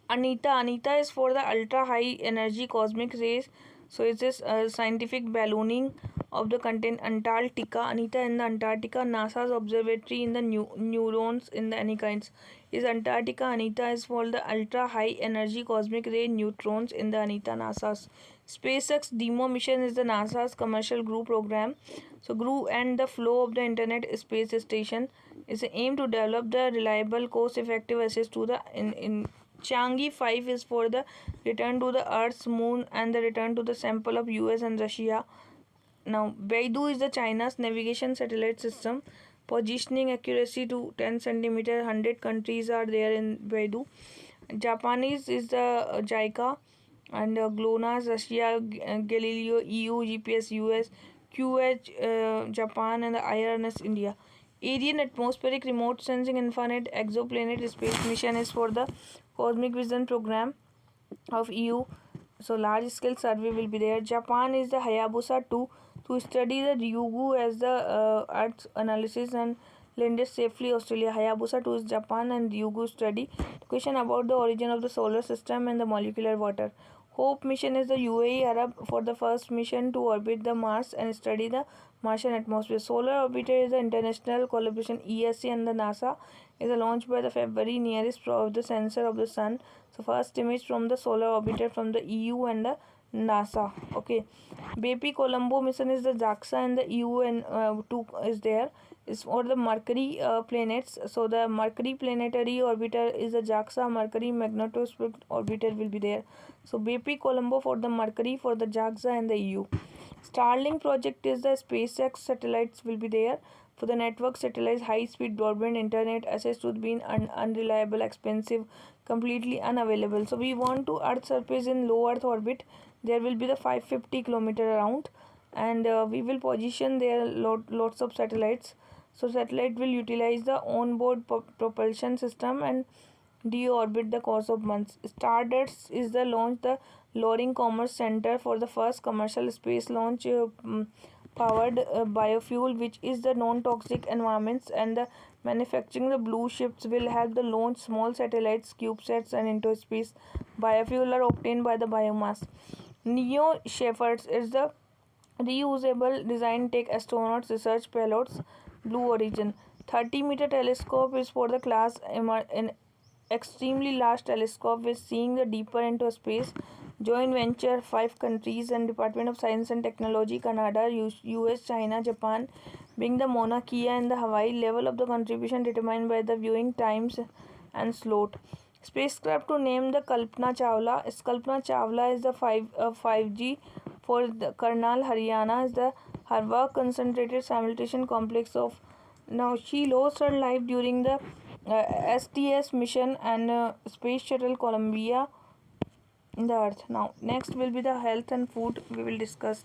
Anita is for the ultra high energy cosmic rays. So it's this scientific ballooning of the content Antarctica, Anita in the Antarctica, NASA's observatory in the neurons in the Anikites. Is Antarctica Anita is for the ultra high energy cosmic ray neutrons in the Anita NASA's. SpaceX Demo mission is the NASA's commercial GRU program. So GRU and the flow of the Internet Space Station is aim to develop the reliable, cost-effective access to the in Changi 5 is for the return to the Earth's moon and the return to the sample of US and Russia. Now, Beidou is the China's navigation satellite system. Positioning accuracy to 10 centimeter. 100 countries are there in Beidou. Japanese is the JICA and GLONASS, Russia, Galileo, EU, GPS, US, QH, Japan, and the IRNS, India. Arian atmospheric remote sensing infinite exoplanet space mission is for the Cosmic Vision program of EU. So large scale survey will be there. Japan is the Hayabusa 2 to study the Ryugu as the Earth analysis and landed safely Australia. Hayabusa 2 is Japan and Ryugu study. Question about the origin of the solar system and the molecular water. Hope mission is the UAE Arab for the first mission to orbit the Mars and study the Martian atmosphere. Solar Orbiter is the international collaboration ESC and the NASA is launched by the February nearest of the sensor of the sun. So first image from the solar orbiter from the EU and the NASA. Okay, Bepi Colombo mission is the JAXA and the EU and 2 is there. Is for the Mercury planets. So the Mercury planetary orbiter is the JAXA Mercury magnetospheric orbiter will be there. So Bepi Colombo for the Mercury for the JAXA and the EU. Starlink project is the SpaceX satellites will be there. For the network satellites, high-speed broadband internet access to be unreliable, expensive, completely unavailable. So we want to Earth surface in low Earth orbit. There will be the 550 kilometer around, and we will position there lots of satellites. So satellite will utilize the onboard propulsion system and deorbit the course of months. Stardust is the launch the Loring Commerce Center for the first commercial space launch powered biofuel, which is the non-toxic environments, and the manufacturing the blue ships will help the launch small satellites, CubeSats, and into space. Biofuel are obtained by the biomass. Neo Shepherds is the reusable design take astronauts research payloads. Blue Origin 30-meter telescope is for the class in extremely large telescope with seeing the deeper into space. Joint venture 5 countries and Department of Science and Technology, Canada, US, China, Japan being the Mauna Kea and the Hawaii. Level of the contribution determined by the viewing times and slot. Spacecraft to name the Kalpana Chawla. Kalpana Chawla is the 5G for the Karnal, Haryana is the Harwa concentrated simulation complex of. Now she lost her life during the STS mission and Space Shuttle Columbia in the Earth. Now next will be the health and food we will discuss.